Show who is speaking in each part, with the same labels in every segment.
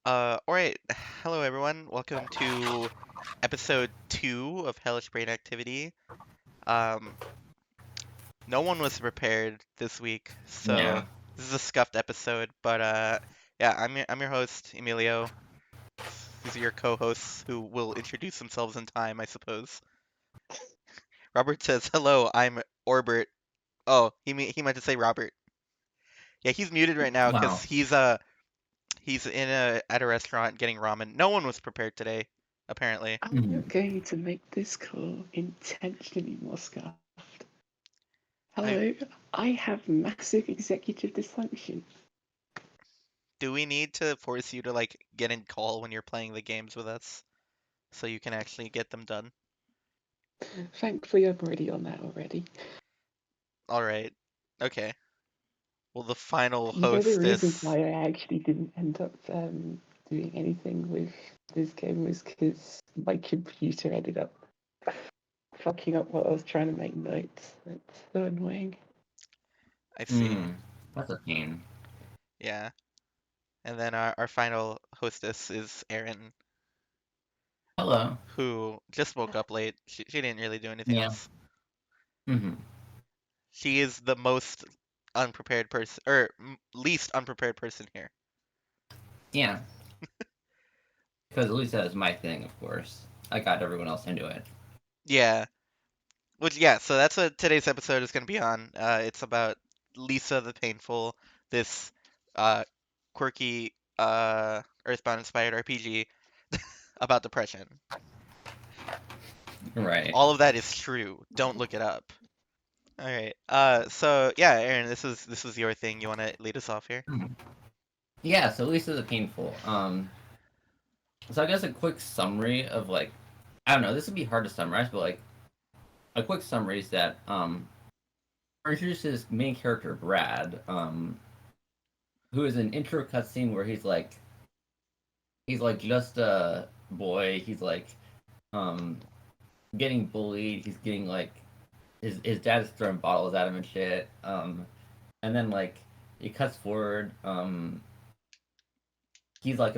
Speaker 1: Alright. Hello everyone. Welcome to episode 2 of Hellish Brain Activity. Um, no one was prepared this week, so
Speaker 2: Yeah.
Speaker 1: this is a scuffed episode, but yeah, I'm your host, Emilio. These are your co-hosts who will introduce themselves in time, I suppose. Robert says, "Hello, I'm Orbert." Oh, he meant to say Robert. Yeah, he's muted right now because
Speaker 2: Wow.
Speaker 1: he's in at a restaurant getting ramen. No one was prepared today, apparently.
Speaker 3: I'm
Speaker 2: Mhm.
Speaker 3: going to make this call intentionally more scuffed.
Speaker 1: I
Speaker 3: Hello, I have massive executive dysfunction.
Speaker 1: Do we need to force you to like get in call when you're playing the games with us so you can actually get them done?
Speaker 3: Thankfully, I'm already on that already.
Speaker 1: All right. Okay. Well, the final
Speaker 3: You know the reason
Speaker 1: hostess.
Speaker 3: why I actually didn't end up doing anything with this game was because my computer ended up fucking up while I was trying to make notes. That's so annoying.
Speaker 1: I see.
Speaker 2: Mm. That's a pain.
Speaker 1: Yeah. And then our final hostess is Erin,
Speaker 2: Hello.
Speaker 1: who just woke up late. She didn't really do anything
Speaker 2: Yeah.
Speaker 1: else.
Speaker 2: Mm-hmm.
Speaker 1: She is the most unprepared person, or least unprepared person here.
Speaker 2: Yeah. Because at least that is my thing, of course. I got everyone else into it.
Speaker 1: Yeah. Which, yeah, so that's what today's episode is going to be on. It's about Lisa the Painful, this uh, quirky Earthbound inspired RPG about depression.
Speaker 2: Right.
Speaker 1: All of that is true. Don't look it up. All right. So yeah, Aaron, this was your thing. You want to lead us off here?
Speaker 2: Mhm. Yeah, so at least it's a painful. So I guess a quick summary of like I don't know, this would be hard to summarize, but like a quick summary is that introduces main character Brad, who is an intro cutscene where he's like just a boy, he's like um getting bullied. He's getting like his dad is throwing bottles at him and shit. And then like it cuts forward. He's like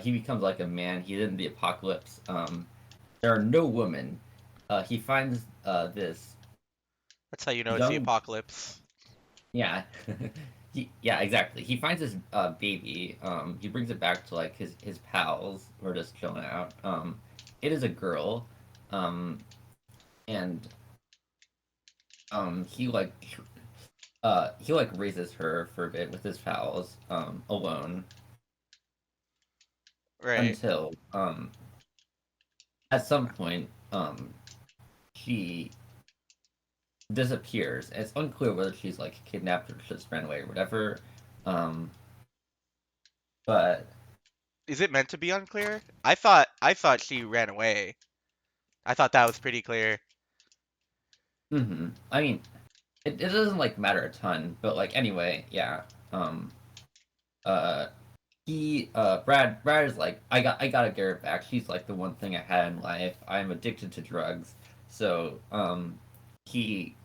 Speaker 2: he becomes like a man. He's in the apocalypse. There are no women. He finds this
Speaker 1: That's how you know it's the
Speaker 2: young
Speaker 1: apocalypse.
Speaker 2: yeah. Yeah, exactly. He finds this baby. He brings it back to like his pals who are just chilling out. It is a girl. Um, and he like he like raises her for a bit with his pals alone
Speaker 1: Right.
Speaker 2: until at some point she disappears. And it's unclear whether she's like kidnapped or just ran away or whatever. Um, but
Speaker 1: Is it meant to be unclear? I thought she ran away. I thought that was pretty clear.
Speaker 2: I mean, it doesn't like matter a ton. But like anyway, yeah. Um, uh, Brad is like I gotta get her back. She's like the one thing I had in life. I'm addicted to drugs. So he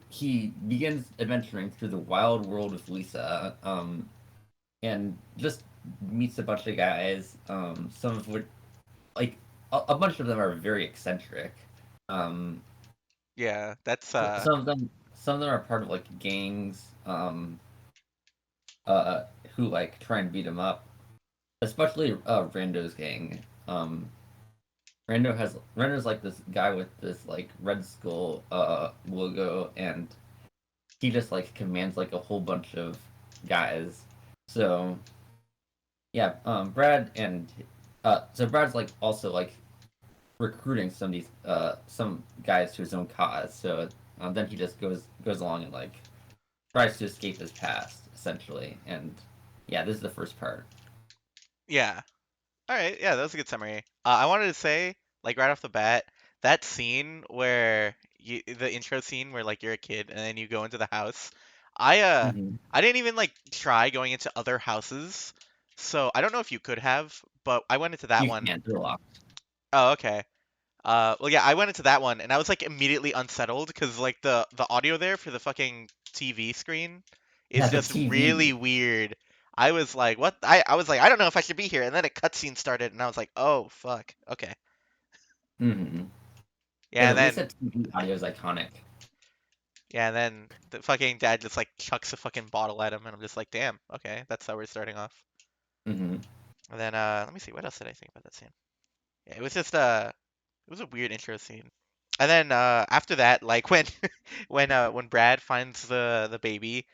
Speaker 2: he begins adventuring through the wild world of Lisa, and just meets a bunch of guys. Some of which, like, a bunch of them are very eccentric. Um,
Speaker 1: Yeah, that's
Speaker 2: some of them are part of like gangs. Who like try and beat him up, especially Rando's gang. Rando's like this guy with this like Red Skull logo, and he just like commands like a whole bunch of guys. So yeah, Brad's like also like recruiting some guys to his own cause. So then he just goes along and like tries to escape his past essentially. And yeah, this is the first part.
Speaker 1: yeah. All right, yeah, that was a good summary. I wanted to say, like right off the bat, that scene where the intro scene where like you're a kid and then you go into the house, I uh,
Speaker 2: Mm-hmm.
Speaker 1: I didn't even like try going into other houses, so I don't know if you could have, but I went into that
Speaker 2: You
Speaker 1: one.
Speaker 2: can't do a lot.
Speaker 1: Oh, okay. Well, yeah, I went into that one and I was like immediately unsettled because like the audio there for the fucking TV screen is
Speaker 2: Yeah, the
Speaker 1: just really
Speaker 2: TV.
Speaker 1: weird. I was like, what? I was like, I don't know if I should be here. And then a cutscene started, and I was like, oh fuck, okay.
Speaker 2: Mm-hmm.
Speaker 1: Yeah,
Speaker 2: Yeah,
Speaker 1: and
Speaker 2: the
Speaker 1: then
Speaker 2: Lucid TV audio is iconic.
Speaker 1: yeah, and then the fucking dad just like chucks a fucking bottle at him, and I'm just like, damn, okay, that's how we're starting off.
Speaker 2: Mm-hmm.
Speaker 1: And then let me see, what else did I think about that scene? Yeah, it was just it was a weird intro scene. And then after that, like when when Brad finds the baby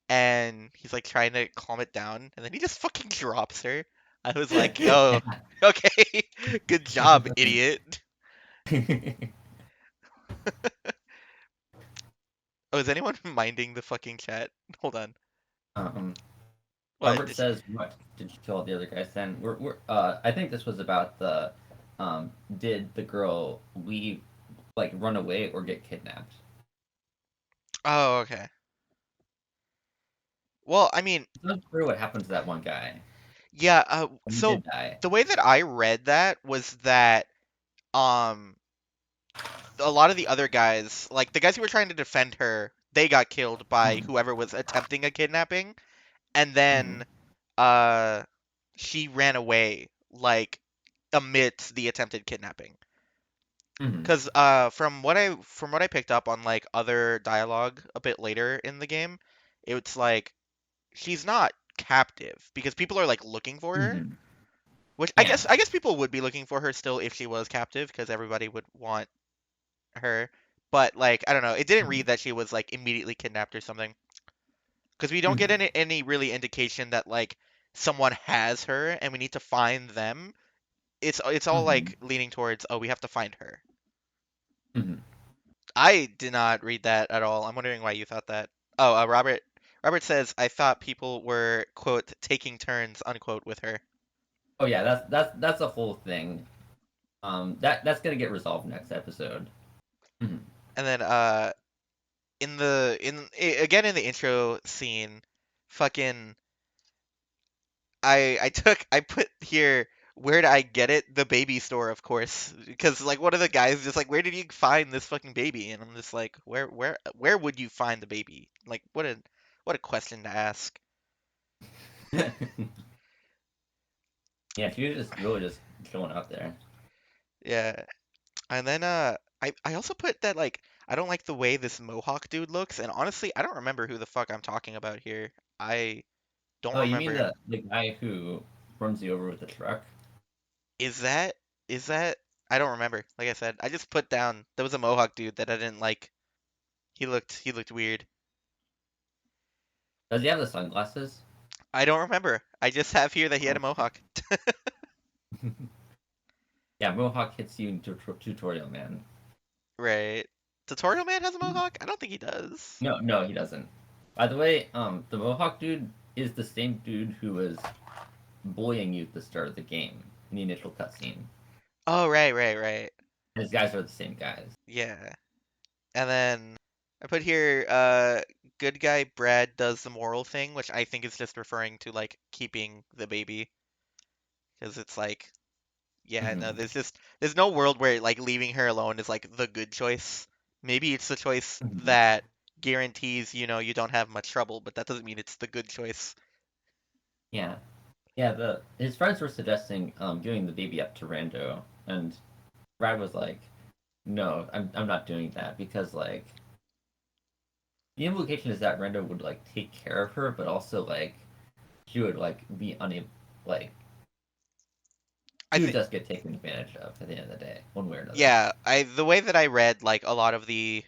Speaker 1: and he's like trying to calm it down, and then he just fucking drops her. I was like,
Speaker 2: Yeah.
Speaker 1: oh, okay, good job, idiot. Oh, is anyone minding the fucking chat? Hold on.
Speaker 2: um,
Speaker 1: What?
Speaker 2: Robert says, "What did you kill all the other guys?" Then I think this was about the, did the girl leave, like run away or get kidnapped?
Speaker 1: Oh, okay. Well, I mean,
Speaker 2: It's not clear what happened to that one guy.
Speaker 1: yeah.
Speaker 2: And he
Speaker 1: So
Speaker 2: did die.
Speaker 1: the way that I read that was that um a lot of the other guys, like the guys who were trying to defend her, they got killed by
Speaker 2: Mm-hmm.
Speaker 1: whoever was attempting a kidnapping, and
Speaker 2: Mm-hmm.
Speaker 1: then uh she ran away like amidst the attempted kidnapping.
Speaker 2: Mm-hmm.
Speaker 1: Because from what I picked up on like other dialogue a bit later in the game, it's like she's not captive because people are like looking for her.
Speaker 2: Mm-hmm.
Speaker 1: Which
Speaker 2: Yeah.
Speaker 1: I guess people would be looking for her still if she was captive because everybody would want her. But like I don't know, it didn't
Speaker 2: Mm-hmm.
Speaker 1: read that she was like immediately kidnapped or something because we don't get
Speaker 2: Mm-hmm.
Speaker 1: any really indication that like someone has her and we need to find them. It's all
Speaker 2: Mm-hmm.
Speaker 1: like leaning towards, oh, we have to find her.
Speaker 2: Mm-hmm.
Speaker 1: I did not read that at all. I'm wondering why you thought that. Oh, Robert says I thought people were quote taking turns unquote with her.
Speaker 2: Oh yeah, that's the whole thing. That's gonna get resolved next episode. Mm-hmm.
Speaker 1: And then again in the intro scene, fucking I put here, where did I get it? The baby store, of course, because like one of the guys just like, where did you find this fucking baby? And I'm just like, where would you find the baby? Like what a question to ask.
Speaker 2: Yeah, she was just really just chilling out there.
Speaker 1: Yeah. And then I also put that like I don't like the way this Mohawk dude looks, and honestly, I don't remember who the fuck I'm talking about here. I don't
Speaker 2: Oh, you mean
Speaker 1: remember.
Speaker 2: the guy who runs you over with the truck?
Speaker 1: Is that is that I don't remember. Like I said, I just put down there was a Mohawk dude that I didn't like. He looked weird.
Speaker 2: Does he have the sunglasses?
Speaker 1: I don't remember. I just have here that he had a
Speaker 2: Oh.
Speaker 1: Mohawk.
Speaker 2: Yeah, Mohawk hits you in tutorial, man.
Speaker 1: Right. Tutorial Man has a Mohawk? I don't think he does.
Speaker 2: No, no, he doesn't. By the way, the Mohawk dude is the same dude who was bullying you at the start of the game in the initial cutscene.
Speaker 1: Oh, right.
Speaker 2: His guys are the same guys.
Speaker 1: Yeah. And then I put here, good guy Brad does the moral thing, which I think is just referring to like keeping the baby, because it's like, yeah, no,
Speaker 2: Hmm.
Speaker 1: there's no world where like leaving her alone is like the good choice. Maybe it's the choice
Speaker 2: Hmm.
Speaker 1: that guarantees, you don't have much trouble, but that doesn't mean it's the good choice.
Speaker 2: Yeah, yeah. The his friends were suggesting giving the baby up to Rando, and Brad was like, "No, I'm not doing that because like the implication is that Rando would like take care of her, but also like she would like be unable like
Speaker 1: I
Speaker 2: she would
Speaker 1: think,
Speaker 2: just get taken advantage of at the end of the day, one way or another."
Speaker 1: yeah, the way that I read like a lot of the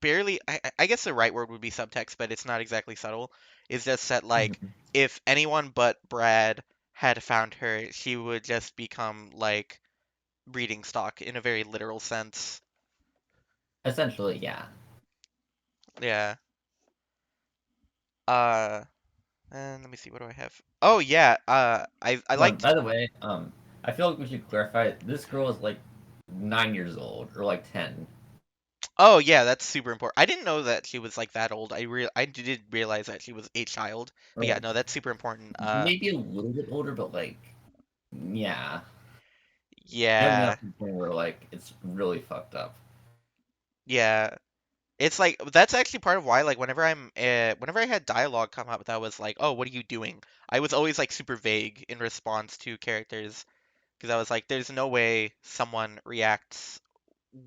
Speaker 1: barely I guess the right word would be subtext, but it's not exactly subtle. Is just that like
Speaker 2: Mhm.
Speaker 1: if anyone but Brad had found her, she would just become like breeding stock in a very literal sense.
Speaker 2: Essentially, yeah.
Speaker 1: Yeah. Uh, and let me see, what do I have? Oh yeah, I liked.
Speaker 2: By the way, I feel like we should clarify this girl is like 9 years old or like 10.
Speaker 1: Oh yeah, that's super important. I didn't know that she was like that old. I did realize that she was a child. But yeah,
Speaker 2: Or
Speaker 1: no, that's super important.
Speaker 2: maybe a little bit older, but like, yeah, young
Speaker 1: Yeah,
Speaker 2: enough to the point where like it's really fucked up.
Speaker 1: yeah. It's like that's actually part of why like whenever I had dialogue come up that was like, "Oh, what are you doing?" I was always like super vague in response to characters because I was like, there's no way someone reacts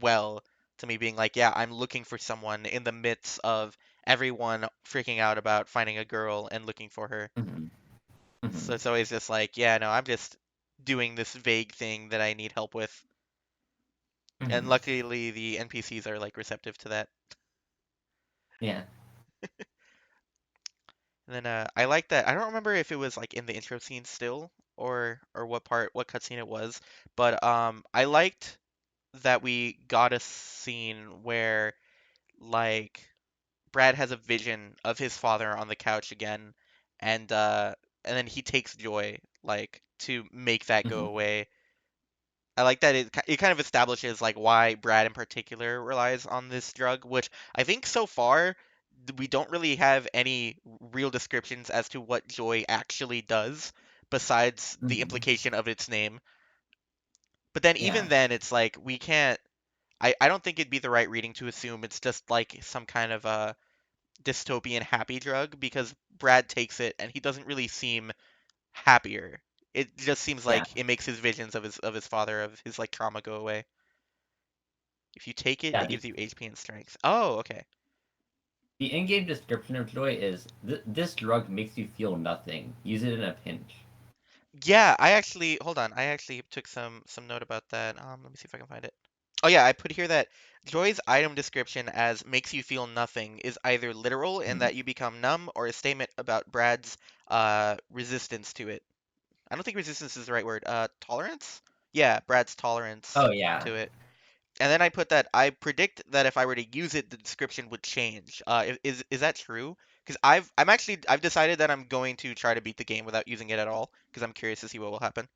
Speaker 1: well to me being like, "Yeah, I'm looking for someone in the midst of everyone freaking out about finding a girl and looking for her."
Speaker 2: Mhm.
Speaker 1: So
Speaker 2: Mhm.
Speaker 1: it's always just like, "Yeah, no, I'm just doing this vague thing that I need help with." And
Speaker 2: Mhm.
Speaker 1: luckily the NPCs are like receptive to that.
Speaker 2: Yeah.
Speaker 1: And then I like that. I don't remember if it was like in the intro scene still or what cutscene it was, but I liked that we got a scene where like Brad has a vision of his father on the couch again, and uh and then he takes Joy like to make that go
Speaker 2: Mhm.
Speaker 1: away. I like that it kind of establishes like why Brad in particular relies on this drug, which I think so far we don't really have any real descriptions as to what Joy actually does besides the
Speaker 2: Mhm.
Speaker 1: implication of its name. But then even
Speaker 2: Yeah.
Speaker 1: then it's like we can't I don't think it'd be the right reading to assume it's just like some kind of a dystopian happy drug because Brad takes it and he doesn't really seem happier. It just seems
Speaker 2: Yeah.
Speaker 1: like it makes his visions of his father of his like trauma go away. If you take it,
Speaker 2: Yeah.
Speaker 1: it gives you HP and strength. Oh, okay.
Speaker 2: The in-game description of joy is this drug makes you feel nothing. Use it in a pinch.
Speaker 1: Yeah, I actually hold on. I actually took some note about that. Let me see if I can find it. Oh yeah, I put here that Joy's item description as makes you feel nothing is either literal in
Speaker 2: Mhm.
Speaker 1: that you become numb or a statement about Brad's resistance to it. I don't think resistance is the right word. Tolerance? Yeah, Brad's tolerance
Speaker 2: Oh yeah.
Speaker 1: to it. And then I put that I predict that if I were to use it, the description would change. Is that true? Because I've decided that I'm going to try to beat the game without using it at all because I'm curious to see what will happen.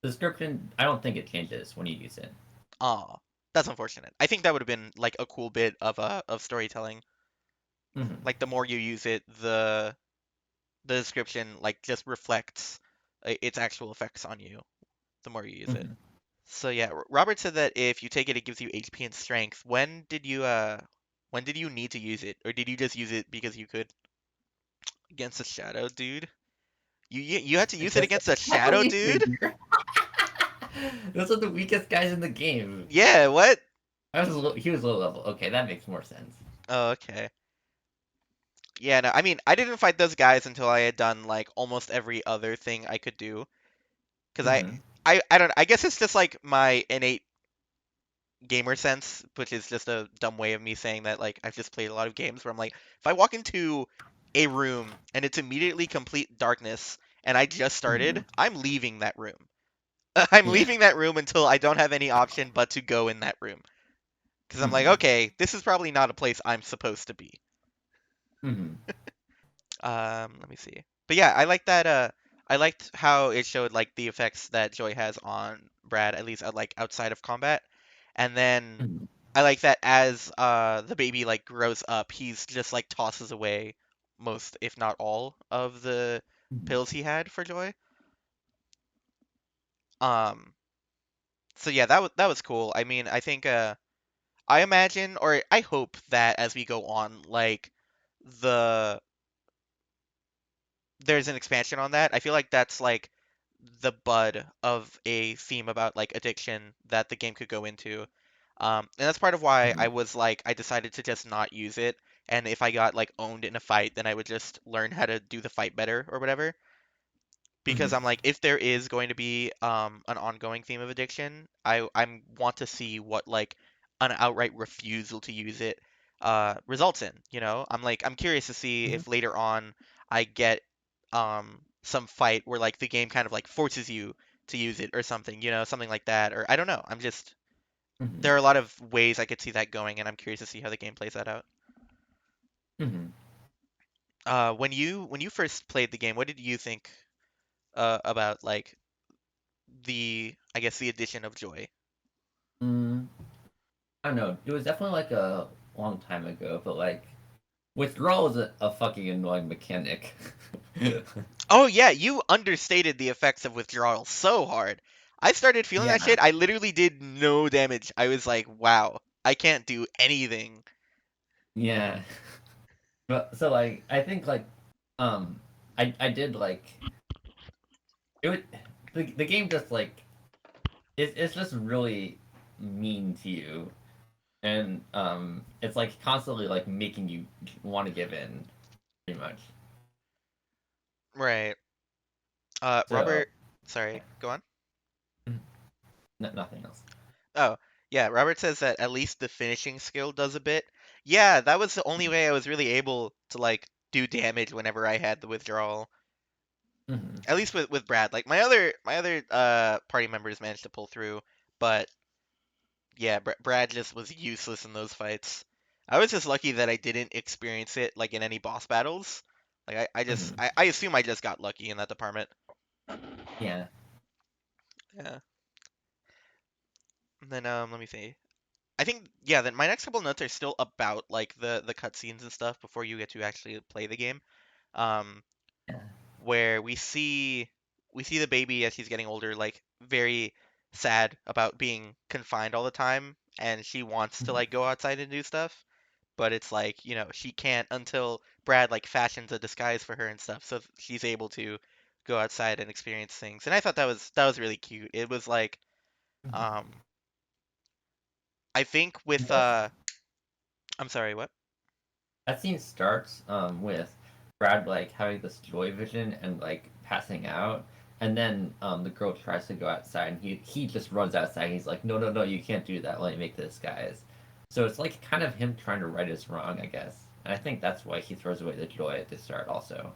Speaker 2: Description. I don't think it changes when you use it.
Speaker 1: Aw, that's unfortunate. I think that would have been like a cool bit of storytelling.
Speaker 2: Mhm.
Speaker 1: Like the more you use it, the description like just reflects its actual effects on you. The more you use it.
Speaker 2: Mhm.
Speaker 1: So yeah, Robert said that if you take it, it gives you HP and strength. When did you need to use it, or did you just use it because you could against a shadow, dude? You had to use it
Speaker 2: Because
Speaker 1: against a
Speaker 2: how do
Speaker 1: shadow,
Speaker 2: you
Speaker 1: dude?
Speaker 2: figure? Those are the weakest guys in the game.
Speaker 1: Yeah, what?
Speaker 2: He was low level. Okay, that makes more sense.
Speaker 1: Oh, okay. Yeah, no, I mean, I didn't fight those guys until I had done like almost every other thing I could do, because
Speaker 2: Mhm.
Speaker 1: I don't, I guess it's just like my innate gamer sense, which is just a dumb way of me saying that like I've just played a lot of games where I'm like, if I walk into a room and it's immediately complete darkness and I just started,
Speaker 2: Mhm.
Speaker 1: I'm leaving that room. I'm
Speaker 2: Yeah.
Speaker 1: leaving that room until I don't have any option but to go in that room. Because I'm like,
Speaker 2: Mhm.
Speaker 1: okay, this is probably not a place I'm supposed to be.
Speaker 2: Mhm.
Speaker 1: Let me see. But yeah, I like that. I liked how it showed like the effects that Joy has on Brad, at least like outside of combat. And then
Speaker 2: Mhm.
Speaker 1: I like that as the baby like grows up, he's just like tosses away most, if not all, of the
Speaker 2: Mhm.
Speaker 1: pills he had for Joy. Um, so yeah, that was cool. I mean, I think I imagine or I hope that as we go on, like the there's an expansion on that. I feel like that's like the bud of a theme about like addiction that the game could go into. And that's part of why I
Speaker 2: Mhm.
Speaker 1: was like, I decided to just not use it. And if I got like owned in a fight, then I would just learn how to do the fight better or whatever. Because
Speaker 2: Mhm.
Speaker 1: I'm like, if there is going to be an ongoing theme of addiction, I want to see what like an outright refusal to use it results in. I'm like I'm curious to see
Speaker 2: Mhm.
Speaker 1: if later on I get some fight where like the game kind of like forces you to use it or something, something like that. Or I don't know.
Speaker 2: Mhm.
Speaker 1: There are a lot of ways I could see that going, and I'm curious to see how the game plays that out.
Speaker 2: Mhm.
Speaker 1: When you first played the game, what did you think about like I guess the addition of joy?
Speaker 2: Mm, I don't know. It was definitely like a long time ago, but like withdrawal is a fucking annoying mechanic.
Speaker 1: Oh yeah, you understated the effects of withdrawal so hard. I started feeling that
Speaker 2: Yeah.
Speaker 1: shit. I literally did no damage. I was like, wow. I can't do anything.
Speaker 2: Yeah. But so like I think like um I did like it would the game just like it's just really mean to you and it's like constantly like making you want to give in pretty much.
Speaker 1: Right.
Speaker 2: So
Speaker 1: Robert, sorry, go on.
Speaker 2: nothing else.
Speaker 1: Oh, yeah, Robert says that at least the finishing skill does a bit. Yeah, that was the only way I was really able to like do damage whenever I had the withdrawal.
Speaker 2: Hmm.
Speaker 1: At least with Brad. Like my other party members managed to pull through, but yeah, Brad just was useless in those fights. I was just lucky that I didn't experience it like in any boss battles. Like
Speaker 2: Hmm.
Speaker 1: I assume I just got lucky in that department.
Speaker 2: Yeah.
Speaker 1: Yeah. And then let me see. I think yeah, then my next couple notes are still about like the cutscenes and stuff before you get to actually play the game. Um,
Speaker 2: Yeah.
Speaker 1: where we see the baby as she's getting older, like very sad about being confined all the time, and she wants to
Speaker 2: Mhm.
Speaker 1: like go outside and do stuff, but it's like, you know, she can't until Brad like fashions a disguise for her and stuff, so she's able to go outside and experience things. And I thought that was really cute. It was like,
Speaker 2: Mhm.
Speaker 1: um, I think with
Speaker 2: That's
Speaker 1: I'm sorry, what?
Speaker 2: That scene starts with Brad like having this joy vision and like passing out, and then the girl tries to go outside, and he just runs outside. He's like, no, no, no, you can't do that. Let me make this, guys. So it's like kind of him trying to right his wrong, I guess. And I think that's why he throws away the joy at the start, also.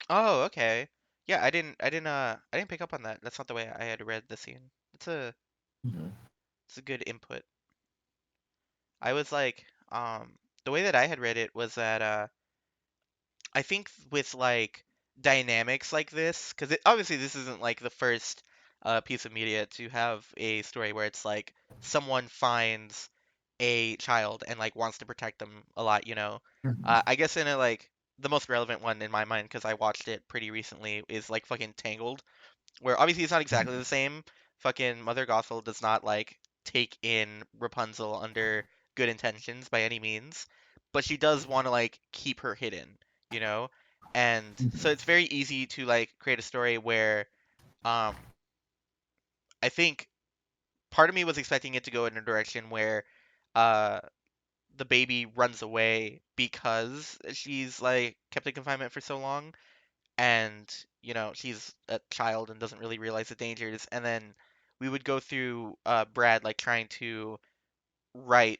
Speaker 1: Oh, okay. Yeah, I didn't pick up on that. That's not the way I had read the scene.
Speaker 2: Hmm.
Speaker 1: It's a good input. I was like, the way that I had read it was that I think with like dynamics like this, because obviously this isn't like the first piece of media to have a story where it's like someone finds a child and like wants to protect them a lot, you know.
Speaker 2: Hmm.
Speaker 1: I guess in a like the most relevant one in my mind because I watched it pretty recently is like fucking Tangled, where obviously it's not exactly the same. Fucking Mother Gothel does not like take in Rapunzel under good intentions by any means, but she does want to like keep her hidden, you know? And so
Speaker 2: Hmm.
Speaker 1: it's very easy to like create a story where um I think part of me was expecting it to go in a direction where uh the baby runs away because she's like kept in confinement for so long, and you know she's a child and doesn't really realize the dangers, and then we would go through Brad like trying to right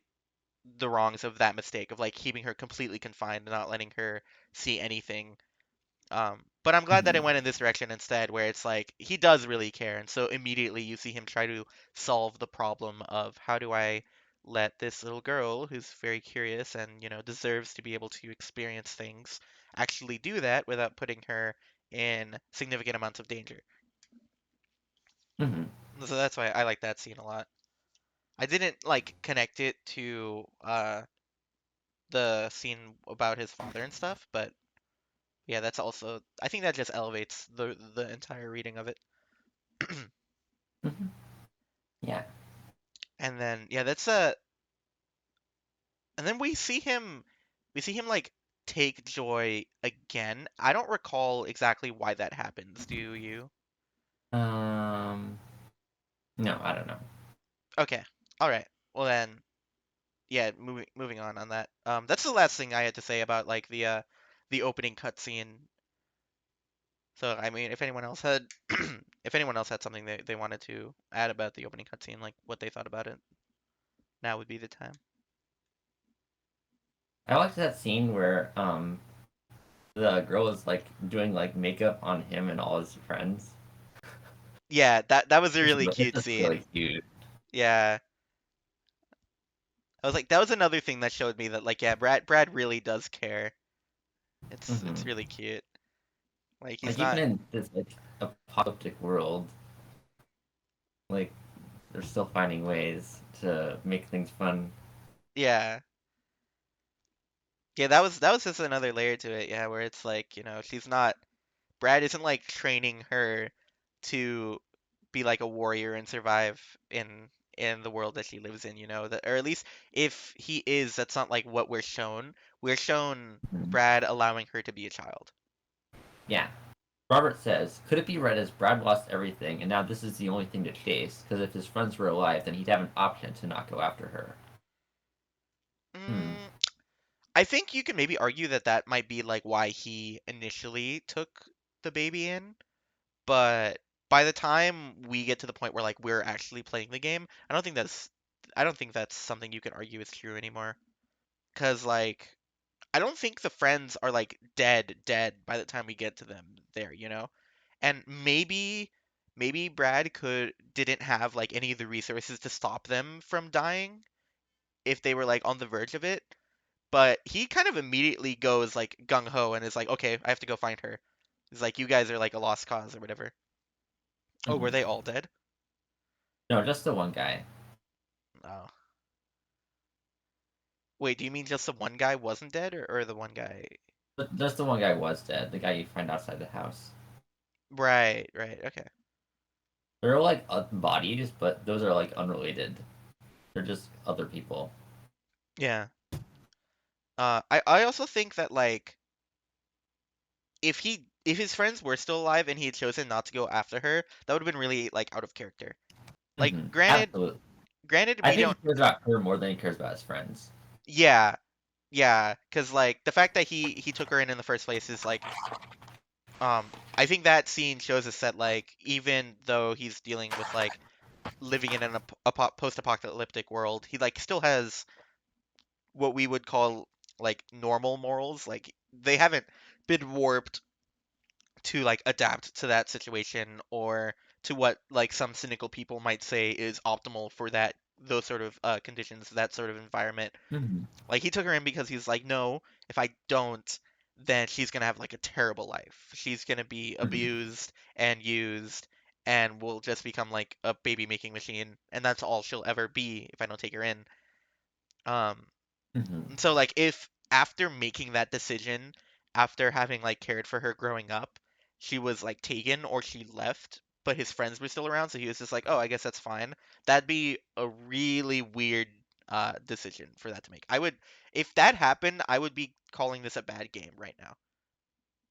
Speaker 1: the wrongs of that mistake of like keeping her completely confined and not letting her see anything. But I'm glad that it
Speaker 2: Hmm.
Speaker 1: went in this direction instead, where it's like he does really care, and so immediately you see him try to solve the problem of how do I let this little girl who's very curious and, you know, deserves to be able to experience things actually do that without putting her in significant amounts of danger.
Speaker 2: Hmm.
Speaker 1: So that's why I like that scene a lot. I didn't like connect it to the scene about his father and stuff, but yeah, that's also I think that just elevates the entire reading of it.
Speaker 2: Hmm. Yeah.
Speaker 1: And then yeah, and then we see him like take joy again. I don't recall exactly why that happens. Do you?
Speaker 2: Um. No, I don't know.
Speaker 1: Okay. All right. Well then, yeah, moving on that. That's the last thing I had to say about like the opening cutscene. So I mean, if anyone else had if anyone else had something they wanted to add about the opening cutscene, like what they thought about it, now would be the time.
Speaker 2: I liked that scene where the girl is like doing like makeup on him and all his friends.
Speaker 1: Yeah, that was a really
Speaker 2: It's
Speaker 1: cute
Speaker 2: just really
Speaker 1: scene.
Speaker 2: cute.
Speaker 1: Yeah. I was like, that was another thing that showed me that like yeah, Brad really does care. It's
Speaker 2: Hmm.
Speaker 1: really cute. Like he's
Speaker 2: Like even
Speaker 1: not
Speaker 2: in this like apocalyptic world, like they're still finding ways to make things fun.
Speaker 1: yeah. Yeah, that was just another layer to it, yeah, where it's like, you know, she's not Brad isn't like training her to be like a warrior and survive in in the world that she lives in, you know, that or at least if he is, that's not like what we're shown. We're shown
Speaker 2: Mhm.
Speaker 1: Brad allowing her to be a child.
Speaker 2: Yeah. Robert says, could it be read as Brad lost everything, and now this is the only thing to chase? Because if his friends were alive, then he'd have an option to not go after her. Hmm.
Speaker 1: Mm, I think you can maybe argue that that might be like why he initially took the baby in, but by the time we get to the point where like we're actually playing the game, I don't think that's something you can argue is true anymore. 'Cause like I don't think the friends are like dead by the time we get to them there, you know? And maybe Brad could didn't have like any of the resources to stop them from dying if they were like on the verge of it, but he kind of immediately goes like gung ho and is like, "Okay, I have to go find her." He's like, "You guys are like a lost cause or whatever." Oh, were
Speaker 2: Mhm.
Speaker 1: they all dead?
Speaker 2: No, just the one guy.
Speaker 1: Oh. Wait, do you mean just the one guy wasn't dead or the one guy?
Speaker 2: But just the one guy was dead. The guy you find outside the house.
Speaker 1: Right, right. Okay.
Speaker 2: There are like bodies, but those are like unrelated. They're just other people.
Speaker 1: Yeah. I also think that like if his friends were still alive and he had chosen not to go after her, that would have been really like out of character. Like
Speaker 2: Absolutely.
Speaker 1: granted
Speaker 2: I
Speaker 1: we
Speaker 2: think he
Speaker 1: don't
Speaker 2: cares about her more than he cares about his friends.
Speaker 1: yeah, yeah, 'cause like the fact that he took her in the first place is like I think that scene shows us that like even though he's dealing with like living in an post-apocalyptic world, he like still has what we would call like normal morals. Like they haven't been warped to like adapt to that situation or to what like some cynical people might say is optimal for that those sort of conditions, that sort of environment.
Speaker 2: Mhm.
Speaker 1: Like he took her in because he's like, no, if I don't, then she's gonna have like a terrible life. She's gonna be
Speaker 2: Mhm.
Speaker 1: abused and used and will just become like a baby making machine, and that's all she'll ever be if I don't take her in. Um,
Speaker 2: Mhm.
Speaker 1: and so like if after making that decision, after having like cared for her growing up, she was like taken or she left, but his friends were still around, so he was just like, "Oh, I guess that's fine." That'd be a really weird decision for that to make. I would if that happened, I would be calling this a bad game right now.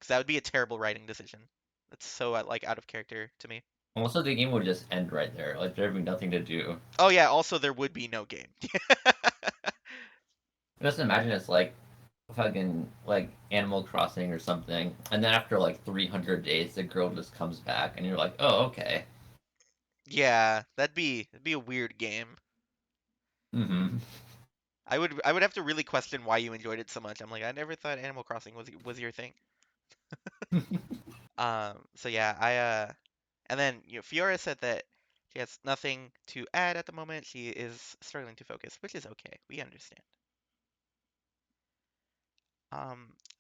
Speaker 1: 'Cause that would be a terrible writing decision. That's so like out of character to me.
Speaker 2: Also, the game would just end right there. Like there'd be nothing to do.
Speaker 1: Oh yeah, also there would be no game.
Speaker 2: Just imagine it's like fucking like Animal Crossing or something, and then after like 300 days, the girl just comes back, and you're like, oh, okay.
Speaker 1: Yeah, that'd be a weird game.
Speaker 2: Mm-hmm.
Speaker 1: I would have to really question why you enjoyed it so much. I'm like, I never thought Animal Crossing was your thing. So yeah, and then Fiora said that she has nothing to add at the moment. She is struggling to focus, which is okay. We understand.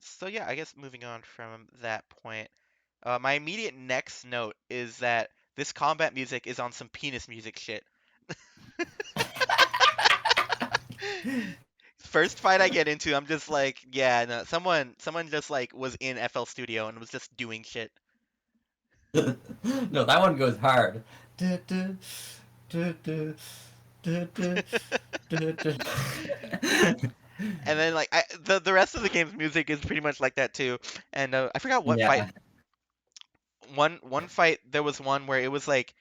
Speaker 1: So yeah, I guess moving on from that point, my immediate next note is that this combat music is on some penis music shit. First fight I get into, I'm just like, yeah, no, someone just like was in FL Studio and was just doing shit.
Speaker 2: No, that one goes hard. Du- du- du- du- du- du- du- du.
Speaker 1: And then like the rest of the game's music is pretty much like that too. And I forgot what fight.
Speaker 2: Yeah.
Speaker 1: One fight there was one where it was like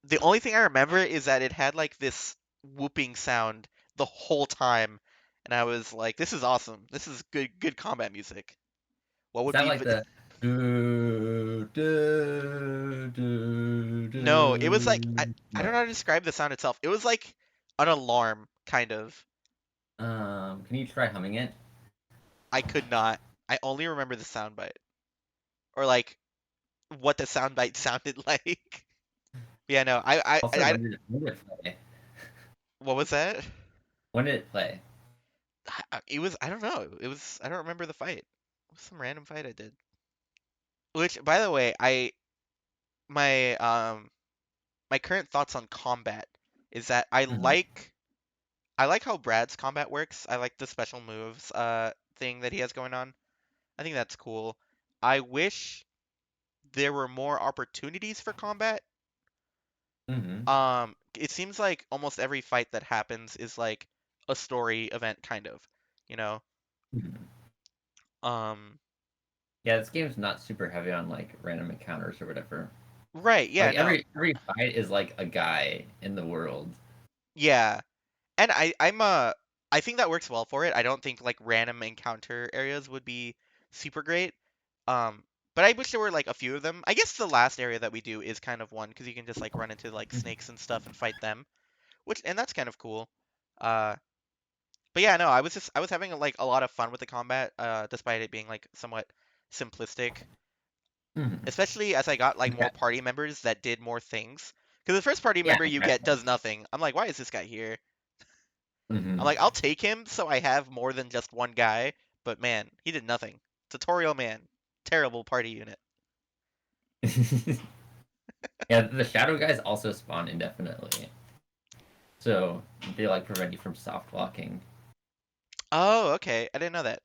Speaker 1: the only thing I remember is that it had like this whooping sound the whole time, and I was like, this is awesome. This is good combat music. What
Speaker 2: Is
Speaker 1: would
Speaker 2: that
Speaker 1: be
Speaker 2: like the do, do, do,
Speaker 1: no? It was like
Speaker 2: do.
Speaker 1: I don't
Speaker 2: No.
Speaker 1: know how to describe the sound itself. It was like an alarm kind of.
Speaker 2: Can you try humming it?
Speaker 1: I could not. I only remember the sound bite or like what the sound bite sounded like. Yeah, no,
Speaker 2: Also, when did it play?
Speaker 1: what was that?
Speaker 2: When did it play?
Speaker 1: It was, I don't know. It was, I don't remember the fight. It was some random fight I did. Which, by the way, my, my current thoughts on combat is that
Speaker 2: Mhm.
Speaker 1: I like how Brad's combat works. I like the special moves, thing that he has going on. I think that's cool. I wish there were more opportunities for combat.
Speaker 2: Mm-hmm.
Speaker 1: It seems like almost every fight that happens is like a story event kind of, you know?
Speaker 2: Hmm.
Speaker 1: Um,
Speaker 2: Yeah, this game's not super heavy on like random encounters or whatever.
Speaker 1: right, yeah,
Speaker 2: Like
Speaker 1: no.
Speaker 2: every fight is like a guy in the world.
Speaker 1: Yeah. And I think that works well for it. I don't think like random encounter areas would be super great. Um, but I wish there were like a few of them. I guess the last area that we do is kind of one because you can just like run into like
Speaker 2: Mhm.
Speaker 1: snakes and stuff and fight them, which and that's kind of cool. Uh, but yeah, no, I was having like a lot of fun with the combat, despite it being like somewhat simplistic.
Speaker 2: Mhm.
Speaker 1: Especially as I got like more
Speaker 2: Yeah,
Speaker 1: party members that did more things. Because the first party
Speaker 2: yeah,
Speaker 1: member you get does nothing. I'm like, why is this guy here? I'm
Speaker 2: hmm.
Speaker 1: like, I'll take him so I have more than just one guy, but man, he did nothing. Tutorial man. Terrible party unit.
Speaker 2: Yeah, the shadow guys also spawn indefinitely, so they like prevent you from soft walking.
Speaker 1: Oh, okay. I didn't know that.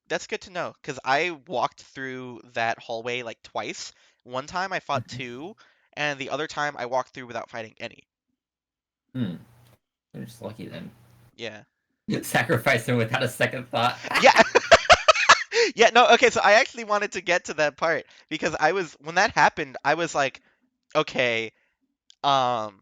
Speaker 1: That's good to know, because I walked through that hallway like twice. One time I fought
Speaker 2: Mhm.
Speaker 1: two, and the other time I walked through without fighting any.
Speaker 2: Hmm. They're just lucky then.
Speaker 1: Yeah.
Speaker 2: Sacrifice him without a second thought.
Speaker 1: Yeah. Yeah, no, okay, so I actually wanted to get to that part because I was when that happened, I was like, okay, um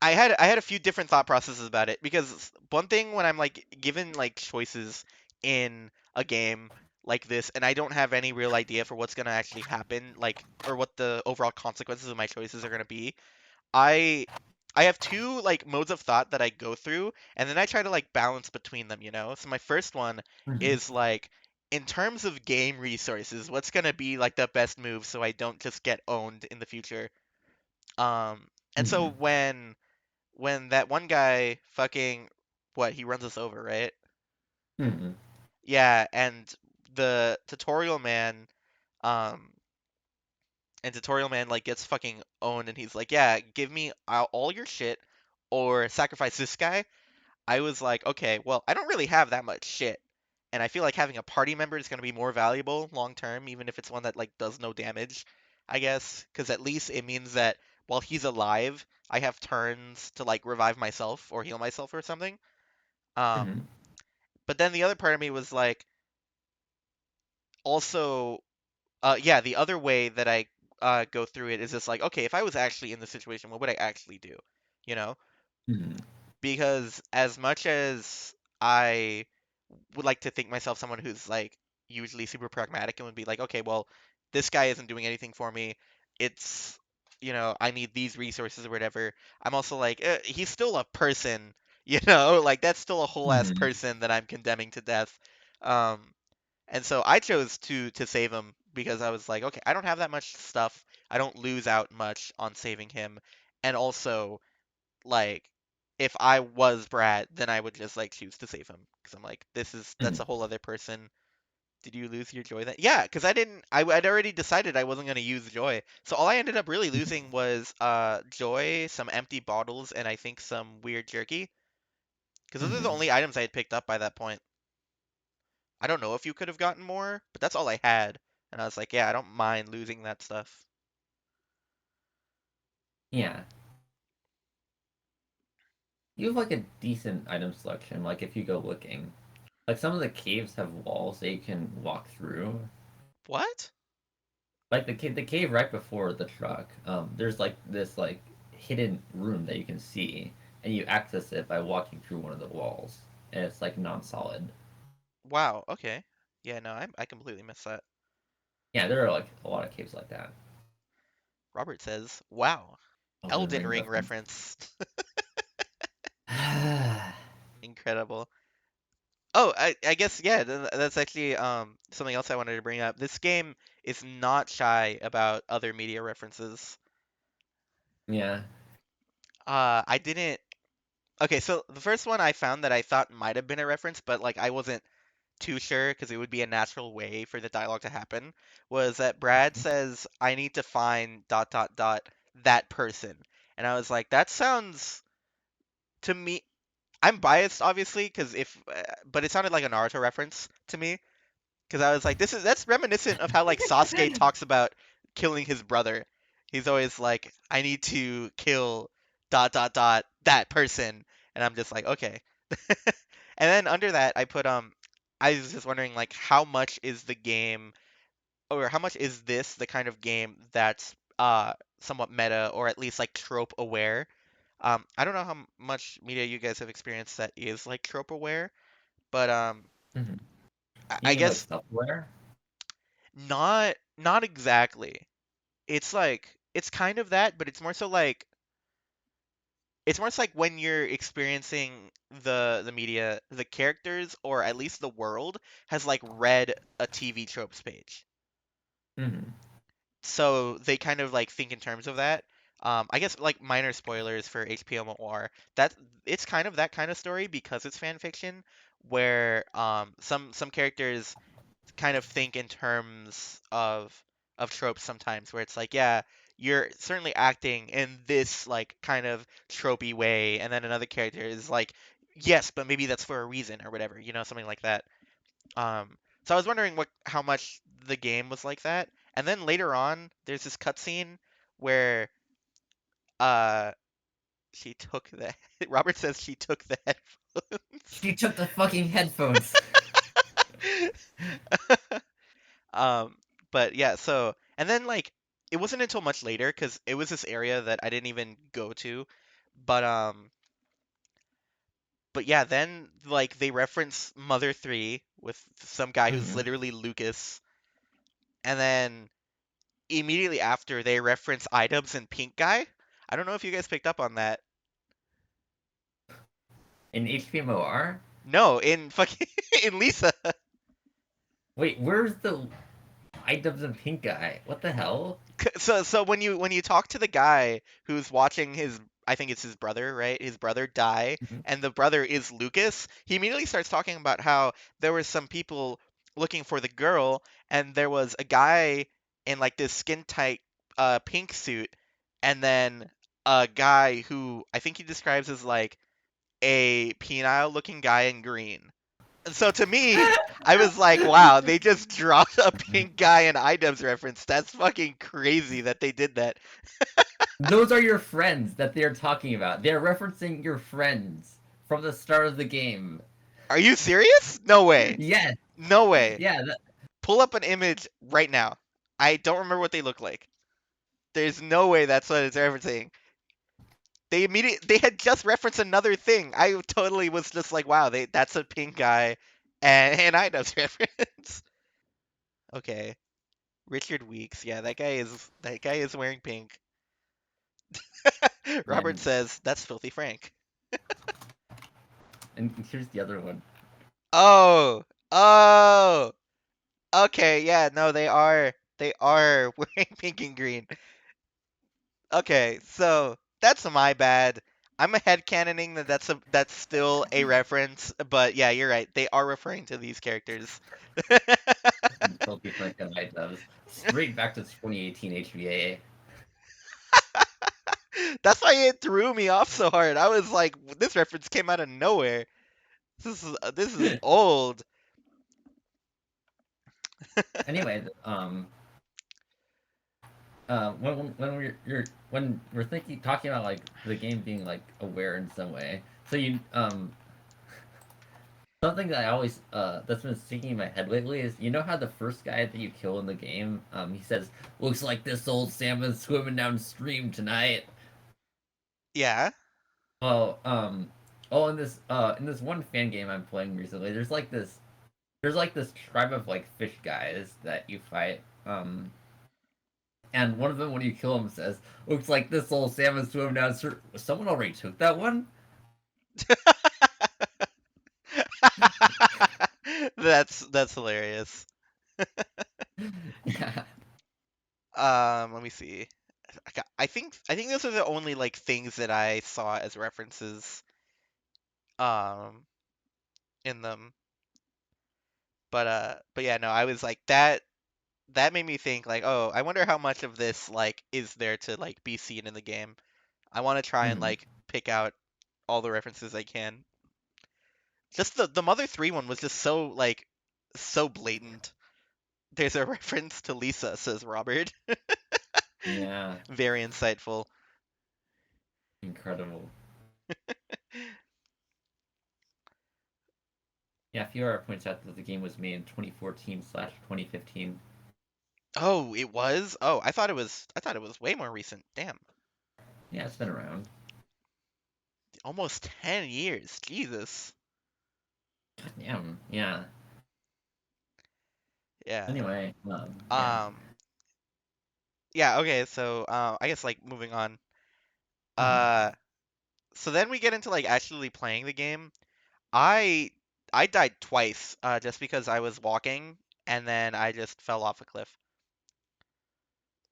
Speaker 1: I had a few different thought processes about it because one thing when I'm like given like choices in a game like this and I don't have any real idea for what's going to actually happen like or what the overall consequences of my choices are going to be, I I have two like modes of thought that I go through and then I try to like balance between them, you know? So my first one
Speaker 2: Mhm.
Speaker 1: is like in terms of game resources, what's going to be like the best move so I don't just get owned in the future? And so
Speaker 2: Mhm.
Speaker 1: when that one guy fucking what he runs us over, right?
Speaker 2: Mhm.
Speaker 1: Yeah, and the um tutorial man like gets fucking owned and he's like, "Yeah, give me all your shit or sacrifice this guy." I was like, "Okay, well, I don't really have that much shit." And I feel like having a party member is going to be more valuable long term even if it's one that like does no damage, I guess, cuz at least it means that while he's alive, I have turns to like revive myself or heal myself or something. Um
Speaker 2: Mhm.
Speaker 1: But then the other part of me was like, also, yeah, the other way that I go through it is just like, okay, if I was actually in the situation, what would I actually do? You know?
Speaker 2: Mhm.
Speaker 1: Because as much as I would like to think myself someone who's like usually super pragmatic and would be like, okay, well, this guy isn't doing anything for me. It's, I need these resources or whatever. I'm also like, he's still a person, like that's still a whole ass
Speaker 2: Mhm.
Speaker 1: person that I'm condemning to death. Um, and so I chose to save him because I was like, okay, I don't have that much stuff. I don't lose out much on saving him. And also, like, if I was Brad, then I would just like choose to save him because I'm like, that's
Speaker 2: Mhm.
Speaker 1: a whole other person. Did you lose your joy then? Yeah, because I didn't. I'd already decided I wasn't gonna use joy. So all I ended up really losing was joy, some empty bottles, and I think some weird jerky. Because those are the
Speaker 2: Mhm.
Speaker 1: only items I had picked up by that point. I don't know if you could have gotten more, but that's all I had. And I was like, yeah, I don't mind losing that stuff.
Speaker 2: Yeah. You have like a decent item selection, like if you go looking. Like some of the caves have walls that you can walk through.
Speaker 1: What?
Speaker 2: Like the cave right before the truck, there's like this like hidden room that you can see, and you access it by walking through one of the walls, and it's like non-solid.
Speaker 1: Wow, okay. Yeah, no, I completely missed that.
Speaker 2: Yeah, there are like a lot of caves like that.
Speaker 1: Robert says, wow.
Speaker 2: Elden
Speaker 1: Elden
Speaker 2: Ring
Speaker 1: Ring
Speaker 2: reference.
Speaker 1: reference. Incredible. Oh, I guess yeah, that's actually something else I wanted to bring up. This game is not shy about other media references.
Speaker 2: Yeah.
Speaker 1: I didn't. Okay, so the first one I found that I thought might have been a reference, but like I wasn't too sure because it would be a natural way for the dialogue to happen, was that Brad says, "I need to find dot dot dot that person," and I was like, that sounds to me. I'm biased, obviously, but it sounded like a Naruto reference to me. Because I was like, that's reminiscent of how like Sasuke talks about killing his brother, He's always like, I need to kill dot dot dot that person, and I'm just like, okay. And then under that, I put I was just wondering like how much is the game, or how much is this the kind of game that's somewhat meta or at least like trope aware? I don't know how much media you guys have experienced that is like trope aware, but
Speaker 2: Hmm. You
Speaker 1: I
Speaker 2: mean like
Speaker 1: guess
Speaker 2: self-aware?
Speaker 1: not exactly. It's like it's kind of that, but it's more so like when you're experiencing the media, the characters or at least the world has like read a TV tropes page.
Speaker 2: Hmm.
Speaker 1: So they kind of like think in terms of that. I guess like minor spoilers for HPMOR. That it's kind of that kind of story because it's fan fiction, where some characters kind of think in terms of tropes sometimes, where it's like, yeah, you're certainly acting in this like kind of tropey way, and then another character is like, yes, but maybe that's for a reason or whatever, something like that. So I was wondering what how much the game was like that. And then later on, there's this cutscene where uh she took the Robert says she took the headphones.
Speaker 2: She took the fucking headphones.
Speaker 1: Um, but yeah, so and then like it wasn't until much later because it was this area that I didn't even go to, but but yeah, then like they reference Mother 3 with some guy who's
Speaker 2: Hmm.
Speaker 1: literally Lucas, and then immediately after they reference Idubbbz and Pink Guy. I don't know if you guys picked up on that.
Speaker 2: In HPMOR?
Speaker 1: No, in fucking in Lisa.
Speaker 2: Wait, where's the iDubbbz and Pink Guy? What the hell?
Speaker 1: So when you talk to the guy who's watching his, I think it's his brother, right? His brother die,
Speaker 2: Mhm.
Speaker 1: and the brother is Lucas. He immediately starts talking about how there were some people looking for the girl, and there was a guy in like this skin tight pink suit, and then a guy who I think he describes as like a penile looking guy in green. So to me, I was like, wow, they just dropped a pink guy in Idubbbz reference. That's fucking crazy that they did that.
Speaker 2: Those are your friends that they're talking about. They're referencing your friends from the start of the game.
Speaker 1: Are you serious? No way.
Speaker 2: Yes,
Speaker 1: No way.
Speaker 2: yeah.
Speaker 1: Pull up an image right now. I don't remember what they look like. There's no way that's what it's referencing. They had just referenced another thing. I totally was just like, wow, that's a pink guy and Idubbbz reference. Okay. Richard Weeks. Yeah, that guy is wearing pink. Robert
Speaker 2: And
Speaker 1: says that's Filthy Frank.
Speaker 2: and here's the other one.
Speaker 1: Oh, oh, okay, yeah, no, they are wearing pink and green. Okay, so that's my bad. I'm a headcanoning that that's still a reference, but yeah, you're right. They are referring to these characters.
Speaker 2: Filthy Frank and iDubbbz. Straight back to 2018 HBA.
Speaker 1: That's why it threw me off so hard. I was like, this reference came out of nowhere. This is old.
Speaker 2: Anyway, when we're thinking talking about like the game being like aware in some way, so you something that I always that's been sticking in my head lately is, you know how the first guy that you kill in the game, he says, "Looks like this old salmon's swimming downstream tonight."
Speaker 1: Yeah.
Speaker 2: Well, oh, in this one fan game I'm playing recently, there's like this tribe of like fish guys that you fight, and one of them when you kill him says, "Looks like this old salmon's swimming downstream." Someone already took that one.
Speaker 1: That's hilarious.
Speaker 2: Yeah.
Speaker 1: Let me see. I think those are the only like things that I saw as references um in them. But yeah, no, I was like that made me think like, oh, I wonder how much of this like is there to like be seen in the game. I want to try and
Speaker 2: Mhm.
Speaker 1: like pick out all the references I can. Just the Mother 3 one was just so like so blatant. There's a reference to Lisa, says Robert.
Speaker 2: Yeah,
Speaker 1: Very insightful.
Speaker 2: incredible. Yeah, Fiora points out that the game was made in 2014/2015.
Speaker 1: Oh, it was? Oh, I thought it was way more recent. Damn.
Speaker 2: Yeah, it's been around.
Speaker 1: Almost 10 years. Jesus.
Speaker 2: God damn. Yeah.
Speaker 1: Yeah.
Speaker 2: Anyway, yeah.
Speaker 1: Um yeah, okay, so I guess like moving on.
Speaker 2: Mhm.
Speaker 1: Uh so then we get into like actually playing the game. I I died twice just because I was walking and then I just fell off a cliff.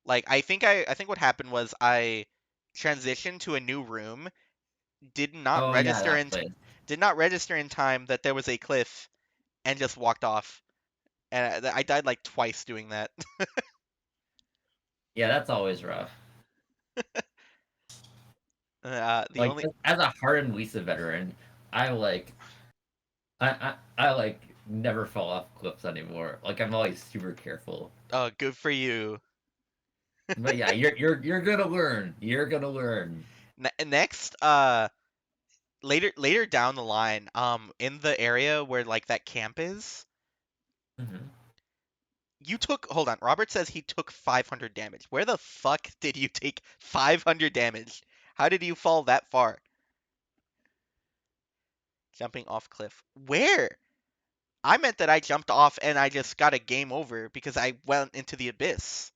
Speaker 1: Like I think what happened was I transitioned to a new room, did not
Speaker 2: Oh yeah,
Speaker 1: register
Speaker 2: that
Speaker 1: in
Speaker 2: place.
Speaker 1: did not register in time that there was a cliff and just walked off. And I died like twice doing that.
Speaker 2: Yeah, that's always rough.
Speaker 1: The
Speaker 2: Like
Speaker 1: only
Speaker 2: as a hardened Lisa veteran, I like I like never fall off cliffs anymore. Like I'm always super careful.
Speaker 1: Oh, good for you.
Speaker 2: But yeah, you're gonna learn. You're gonna learn.
Speaker 1: Next, later down the line, in the area where like that camp is,
Speaker 2: Hmm.
Speaker 1: you took. Hold on. Robert says he took 500 damage. Where the fuck did you take 500 damage? How did you fall that far? Jumping off cliff. Where? I meant that I jumped off and I just got a game over because I went into the abyss.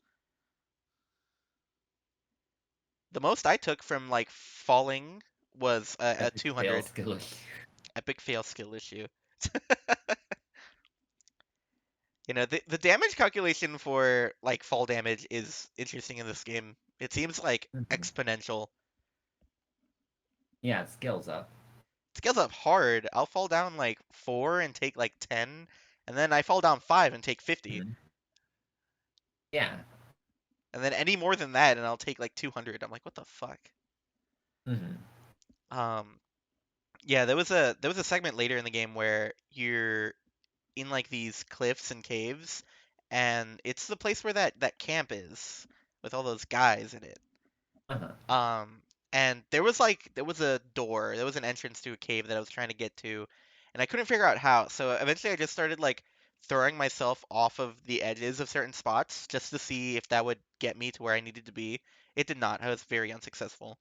Speaker 1: The most I took from like falling was a
Speaker 2: Epic fail
Speaker 1: 200.
Speaker 2: skill.
Speaker 1: Epic fail skill issue. The damage calculation for like fall damage is interesting in this game. It seems like
Speaker 2: Mhm.
Speaker 1: exponential.
Speaker 2: Yeah, it scales up.
Speaker 1: It scales up hard. I'll fall down like 4 and take like 10, and then I fall down 5 and take 50.
Speaker 2: Mhm. Yeah.
Speaker 1: And then any more than that and I'll take like 200. I'm like, what the fuck?
Speaker 2: Hmm.
Speaker 1: Um yeah, there was a segment later in the game where you're in like these cliffs and caves, and it's the place where that camp is with all those guys in it.
Speaker 2: Uh-huh.
Speaker 1: Um, and there was a door, there was an entrance to a cave that I was trying to get to, and I couldn't figure out how. So eventually, I just started like throwing myself off of the edges of certain spots just to see if that would get me to where I needed to be. It did not. I was very unsuccessful.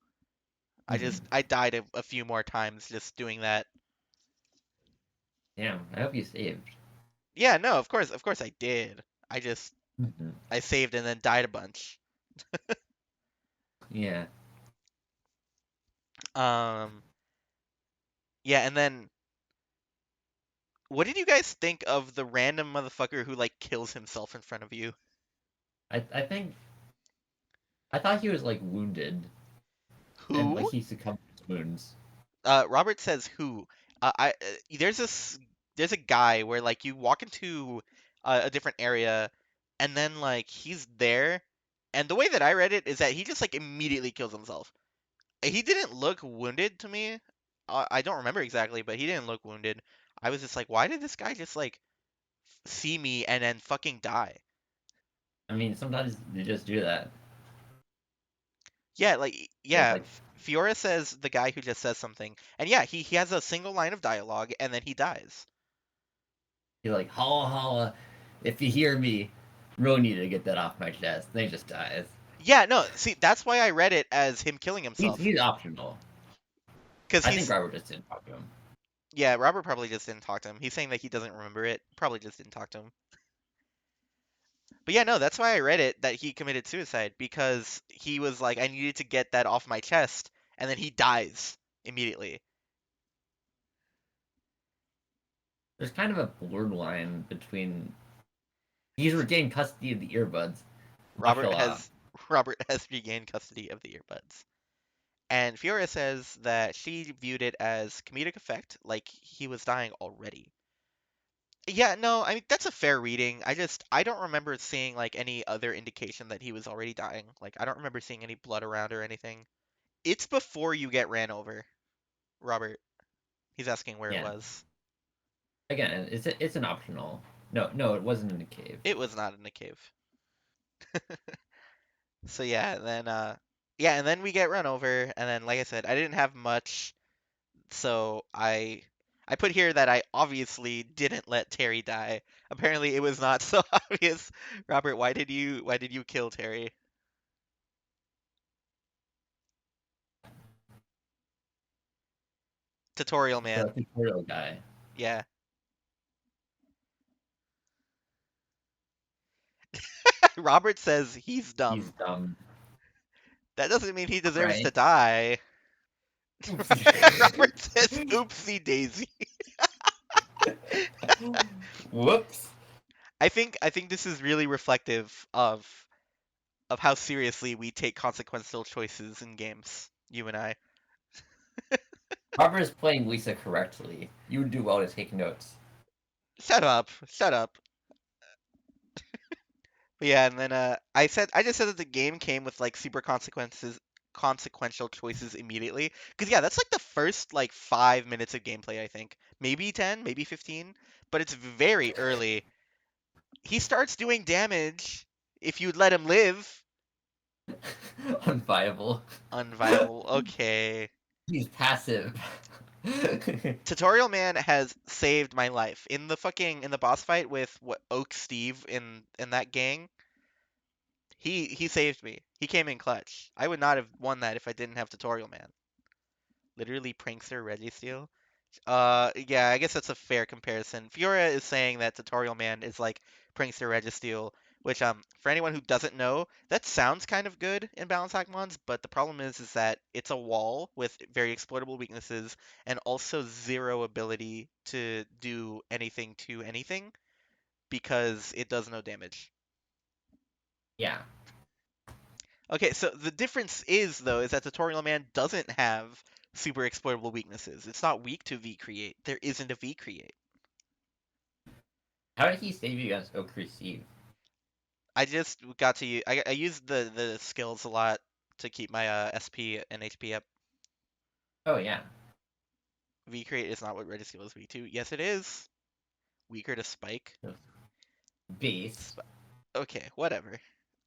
Speaker 2: Hmm.
Speaker 1: I died a few more times just doing that.
Speaker 2: Damn, I hope you saved.
Speaker 1: Yeah, no, of course I did. I just
Speaker 2: Hmm.
Speaker 1: I saved and then died a bunch.
Speaker 2: Yeah.
Speaker 1: Um, yeah, and then what did you guys think of the random motherfucker who like kills himself in front of you?
Speaker 2: I think I thought he was like wounded and like
Speaker 1: Who?
Speaker 2: he succumbed to his wounds.
Speaker 1: Robert says who? There's there's a guy where like you walk into a different area and then like he's there, and the way that I read it is that he just like immediately kills himself. He didn't look wounded to me. I don't remember exactly, but he didn't look wounded. I was just like, why did this guy just like see me and then fucking die?
Speaker 2: I mean, sometimes they just do that.
Speaker 1: Yeah, like
Speaker 2: It's
Speaker 1: yeah,
Speaker 2: like
Speaker 1: Fiora says the guy who just says something, and yeah, he has a single line of dialogue and then he dies.
Speaker 2: you're like holla holla. If you hear me, really need to get that off my chest. Then he just dies.
Speaker 1: Yeah, no, see, that's why I read it as him killing himself,
Speaker 2: He's optional.
Speaker 1: because
Speaker 2: I think
Speaker 1: he's
Speaker 2: Robert just didn't talk to him.
Speaker 1: yeah, Robert probably just didn't talk to him. He's saying that he doesn't remember it, probably just didn't talk to him. But yeah, no, that's why I read it that he committed suicide because he was like, I needed to get that off my chest, and then he dies immediately.
Speaker 2: There's kind of a blurred line between he's regained custody of the earbuds.
Speaker 1: Robert
Speaker 2: Mashallah.
Speaker 1: has Robert has regained custody of the earbuds. And Fiora says that she viewed it as comedic effect, like he was dying already. Yeah, no, I mean that's a fair reading. I don't remember seeing like any other indication that he was already dying. Like I don't remember seeing any blood around or anything. It's before you get ran over, Robert. He's asking where it
Speaker 2: Yeah.
Speaker 1: was.
Speaker 2: Again, it's an optional. No, it wasn't in the cave.
Speaker 1: It was not in the cave. So yeah, and then we get run over, and then like I said, I didn't have much, so I put here that I obviously didn't let Terry die. Apparently, it was not so obvious. Robert, why did you kill Terry? Tutorial
Speaker 2: The
Speaker 1: man.
Speaker 2: tutorial guy.
Speaker 1: Yeah. Robert says he's
Speaker 2: He's
Speaker 1: dumb.
Speaker 2: dumb.
Speaker 1: That doesn't mean he deserves to
Speaker 2: Right.
Speaker 1: die.
Speaker 2: Oopsie.
Speaker 1: Robert says oopsie daisy.
Speaker 2: Whoops.
Speaker 1: I think this is really reflective of how seriously we take consequential choices in games. You and I.
Speaker 2: Harper is playing Lisa correctly. You would do well to take notes.
Speaker 1: Shut up. Shut up. But yeah, and then I just said that the game came with like super consequential choices immediately. Cause yeah, that's like the first like 5 minutes of gameplay, I think. Maybe 10, maybe 15, but it's very early. He starts doing damage if you'd let him live.
Speaker 2: Unviable.
Speaker 1: Unviable. Okay.
Speaker 2: He's passive.
Speaker 1: Tutorial Man has saved my life. In the boss fight with what Oak Steve in that gang, he saved me. He came in clutch. I would not have won that if I didn't have Tutorial Man. Literally prankster Registeel. Yeah, I guess that's a fair comparison. Fiora is saying that Tutorial Man is like Prankster Registeel, which for anyone who doesn't know, that sounds kind of good in Balance Hack Mons, but the problem is that it's a wall with very exploitable weaknesses and also zero ability to do anything to anything because it does no damage.
Speaker 2: Yeah.
Speaker 1: Okay, so the difference is though is that Tutorial Man doesn't have super exploitable weaknesses. It's not weak to V create. There isn't a V create.
Speaker 2: How did he save you against Oak Receive?
Speaker 1: I just got to use I used the skills a lot to keep my SP and HP up.
Speaker 2: Oh yeah.
Speaker 1: V create is not what Registeel is weak to. Yes, it is. Weaker to spike.
Speaker 2: Base.
Speaker 1: Sp okay, whatever.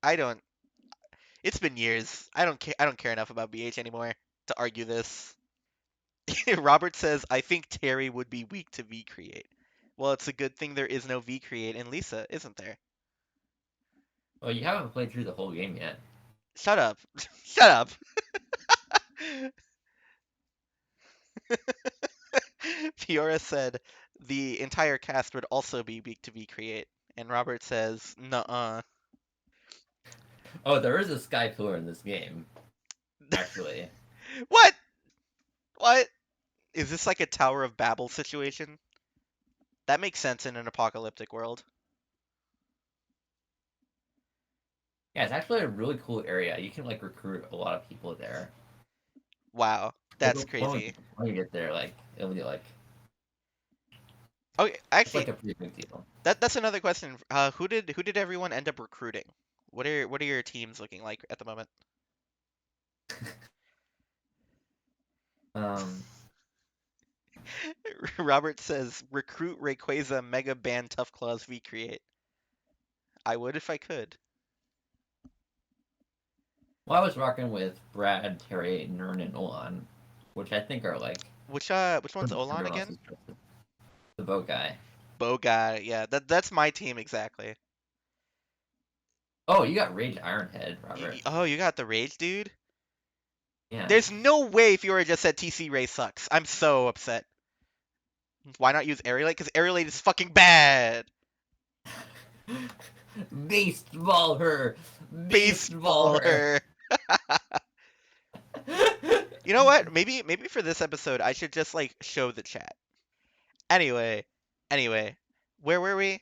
Speaker 1: I don't. It's been years. I don't care. I don't care enough about BH anymore to argue this. Robert says I think Terry would be weak to V create. Well, it's a good thing there is no V create in Lisa, isn't there?
Speaker 2: Well, you haven't played through the whole game yet.
Speaker 1: Shut up. Shut up. Fiora said the entire cast would also be weak to V create, and Robert says, "Nuh-uh."
Speaker 2: Oh, there is a sky pillar in this game, actually.
Speaker 1: What? What? Is this like a Tower of Babel situation? That makes sense in an apocalyptic world.
Speaker 2: Yeah, it's actually a really cool area. You can like recruit a lot of people there.
Speaker 1: Wow,
Speaker 2: Like
Speaker 1: that's crazy.
Speaker 2: when you get there, like it'll be like
Speaker 1: Okay,
Speaker 2: it's like
Speaker 1: actually,
Speaker 2: a pretty big deal.
Speaker 1: that's another question. Who did everyone end up recruiting? What are your teams looking like at the moment?
Speaker 2: Um,
Speaker 1: Robert says recruit Rayquaza Mega Ban Tough Claws V create. I would if I could.
Speaker 2: well, I was rocking with Brad, Terry, Nern, and Olan, which I think are like
Speaker 1: Which one's
Speaker 2: from
Speaker 1: Olan
Speaker 2: everyone
Speaker 1: again?
Speaker 2: else's choices. The boat guy.
Speaker 1: Bow guy. Yeah, that's my team exactly.
Speaker 2: Oh, you got Rage Ironhead, Robert.
Speaker 1: Oh, you got the rage, dude.
Speaker 2: Yeah.
Speaker 1: There's no way Fiora just said TC Ray sucks. I'm so upset. Why not use Aerolite? Because Aerolite is fucking bad.
Speaker 2: Baseball her! Baseball
Speaker 1: Baseball
Speaker 2: her!
Speaker 1: her. You know what? Maybe for this episode I should just like show the chat. Anyway, anyway, where were we?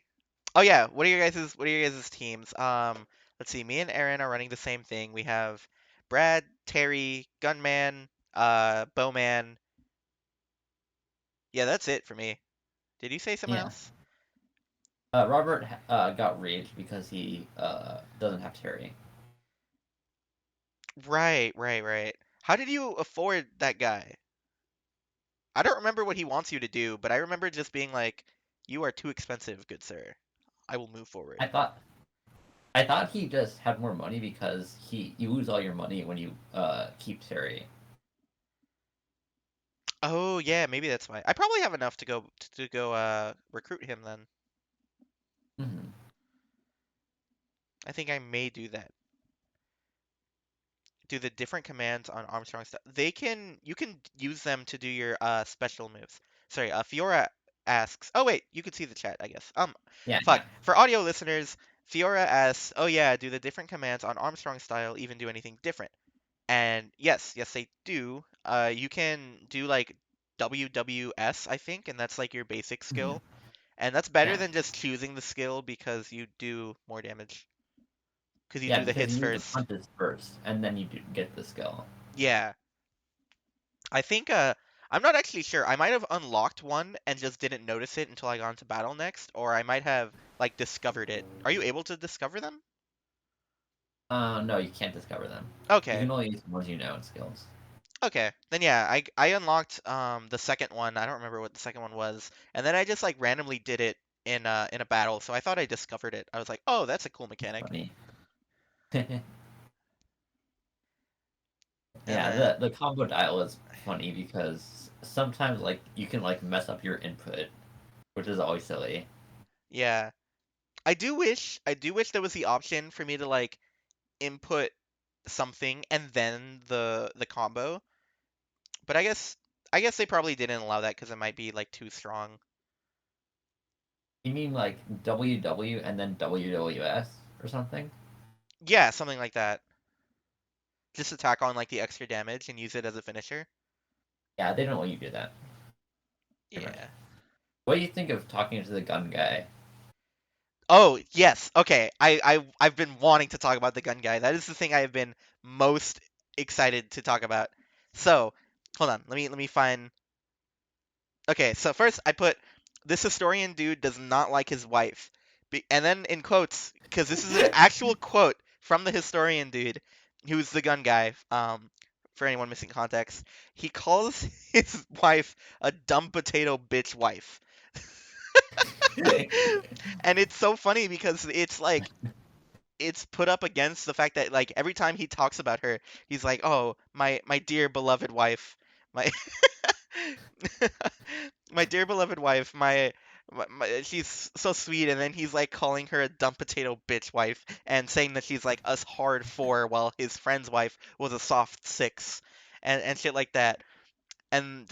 Speaker 1: Oh yeah, what are your guys' teams? Let's see. Me and Aaron are running the same thing. We have Brad, Terry, Gunman, Bowman. Yeah, that's it for me. Did you say someone
Speaker 2: Yeah.
Speaker 1: else?
Speaker 2: Robert got Rage because he doesn't have Terry.
Speaker 1: Right, right, right. How did you afford that guy? I don't remember what he wants you to do, but I remember just being like, "You are too expensive, good sir. I will move
Speaker 2: I
Speaker 1: forward."
Speaker 2: thought I thought he just had more money because you lose all your money when you keep Terry.
Speaker 1: Oh yeah, maybe that's why. I probably have enough to go recruit him then.
Speaker 2: Hmm.
Speaker 1: I think I may do that. Do the different commands on Armstrong stuff. You can use them to do your special moves. Sorry, Fiora asks. Oh wait, you can see the chat, I guess.
Speaker 2: Yeah,
Speaker 1: Fuck.
Speaker 2: yeah.
Speaker 1: For audio listeners, Fiora asks, "Oh yeah, do the different commands on Armstrong style even do anything different?" And yes, they do. You can do like WWS, I think, and that's like your basic
Speaker 2: Hmm.
Speaker 1: skill. And that's better
Speaker 2: Yeah,
Speaker 1: than just choosing the skill because you do more damage. Because you
Speaker 2: yeah,
Speaker 1: do the
Speaker 2: because
Speaker 1: hits
Speaker 2: you do the
Speaker 1: first.
Speaker 2: punches first, and then get the skill.
Speaker 1: Yeah. I think I'm not actually sure. I might have unlocked one and just didn't notice it until I got into battle next, or I might have like discovered it. Are you able to discover them?
Speaker 2: No, you can't discover them. You
Speaker 1: Okay.
Speaker 2: can only use the ones you know in skills.
Speaker 1: Okay. Then yeah, I unlocked the second one. I don't remember what the second one was. And then I just like randomly did it in a battle. So I thought I discovered it. I was like, "Oh, that's a cool
Speaker 2: It's
Speaker 1: mechanic."
Speaker 2: funny.
Speaker 1: And
Speaker 2: Yeah,
Speaker 1: then
Speaker 2: the combo dial is funny because sometimes like you can like mess up your input, which is always silly.
Speaker 1: yeah, I do wish there was the option for me to like input something and then the combo. But I guess they probably didn't allow that because it might be like too strong.
Speaker 2: You mean like WW and then WWS or something?
Speaker 1: Yeah, something like that. Just attack on like the extra damage and use it as a finisher.
Speaker 2: Yeah, they don't let you do that. Pretty much.
Speaker 1: Yeah.
Speaker 2: What do you think of talking to the gun guy?
Speaker 1: Oh, yes. Okay. I've been wanting to talk about the gun guy. That is the thing I have been most excited to talk about. So, hold on. Let me find. Okay, so first I put this historian dude does not like his wife. And then in quotes, because this is an actual quote from the historian dude, who's the gun guy, for anyone missing context, he calls his wife a dumb potato bitch wife. And it's so funny because it's like it's put up against the fact that like every time he talks about her, he's like, "Oh, my dear beloved wife, my my dear beloved wife, she's so sweet." And then he's like calling her a dumb potato bitch wife and saying that she's like a hard four while his friend's wife was a soft six, and shit like that. And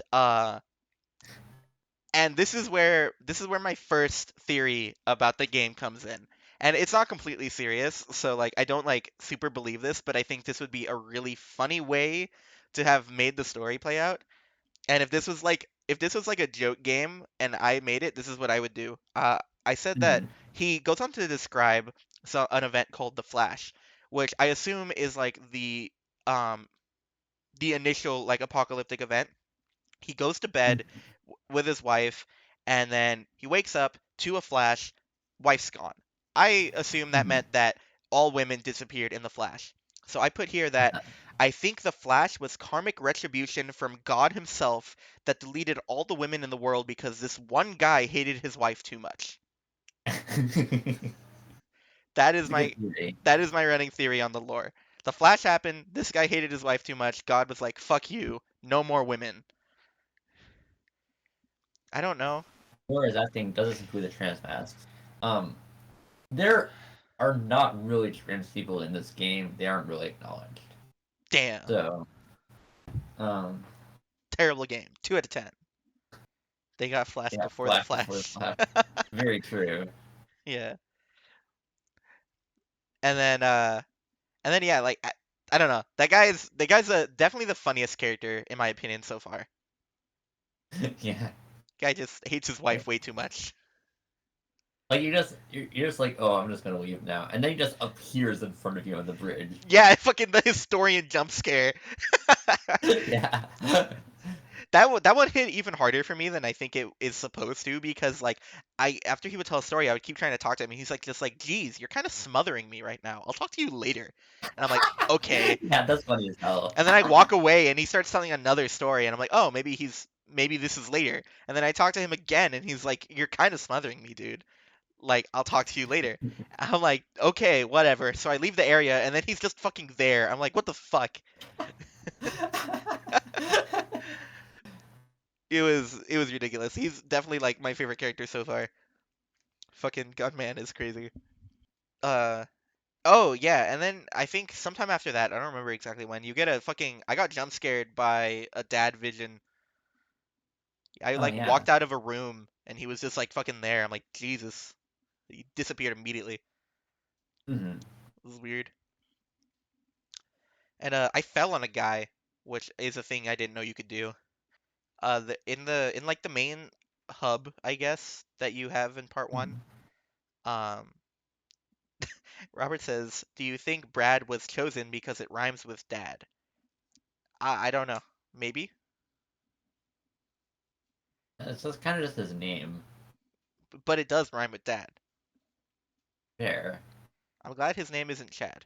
Speaker 1: this is where my first theory about the game comes in. And it's not completely serious, so like I don't like super believe this, but I think this would be a really funny way to have made the story play out. And if this was like a joke game and I made it, this is what I would do. I said that
Speaker 2: Mhm.
Speaker 1: he goes on to describe an event called the Flash, which I assume is like um the initial like apocalyptic event. He goes to bed with his wife, and then he wakes up to a flash. Wife's gone. I assume that
Speaker 2: Mhm.
Speaker 1: meant that all women disappeared in the Flash. So I put here that I think the Flash was karmic retribution from God himself that deleted all the women in the world because this one guy hated his wife too much.
Speaker 2: It's
Speaker 1: That is
Speaker 2: a good
Speaker 1: my
Speaker 2: theory.
Speaker 1: that is my running theory on the lore. The Flash happened, this guy hated his wife too much, God was like, "Fuck you, no more women." I don't know.
Speaker 2: Or as that thing does include the trans masks. Um, there are not really trans people in this game. They aren't really acknowledged.
Speaker 1: Damn.
Speaker 2: So, um,
Speaker 1: Terrible game. 2 out of 10. They got Flash
Speaker 2: yeah,
Speaker 1: before the
Speaker 2: Flash before the
Speaker 1: Flash.
Speaker 2: Flash. Very true.
Speaker 1: Yeah. And then yeah, like I don't know. That guy's definitely the funniest character in my opinion so far.
Speaker 2: Yeah.
Speaker 1: Guy just hates his wife way too much.
Speaker 2: Like you're just like, oh, I'm just gonna leave now, and then he just appears in front of you on the bridge.
Speaker 1: Yeah, fucking the historian jump scare.
Speaker 2: Yeah.
Speaker 1: That one hit even harder for me than I think it is supposed to because like I after he would tell a story, I would keep trying to talk to him and he's like just like, "Geez, you're kind of smothering me right now. I'll talk to you later." And I'm like, "Okay."
Speaker 2: Yeah, that's funny as hell.
Speaker 1: And then I walk away and he starts telling another story and I'm like, "Oh, maybe this is later." And then I talk to him again and he's like, "You're kind of smothering me, dude." Like, I'll talk to you later. I'm like, okay, whatever. So I leave the area, and then he's just fucking there. I'm like, what the fuck? It was ridiculous. He's definitely like my favorite character so far. Fucking Gunman is crazy. Uh oh yeah, and then I think sometime after that, I don't remember exactly when, you get a fucking I got jump scared by a dad vision. I
Speaker 2: Oh
Speaker 1: like
Speaker 2: yeah.
Speaker 1: walked out of a room and he was just like fucking there. I'm like, Jesus. He disappeared immediately.
Speaker 2: Hmm.
Speaker 1: It was weird. And I fell on a guy, which is a thing I didn't know you could do. In like the main hub, I guess, that you have in part one.
Speaker 2: Hmm.
Speaker 1: Um, Robert says, "Do you think Brad was chosen because it rhymes with dad?" I don't know. Maybe,
Speaker 2: It's just kind of just his name.
Speaker 1: but it does rhyme with dad.
Speaker 2: There.
Speaker 1: I'm glad his name isn't Chad.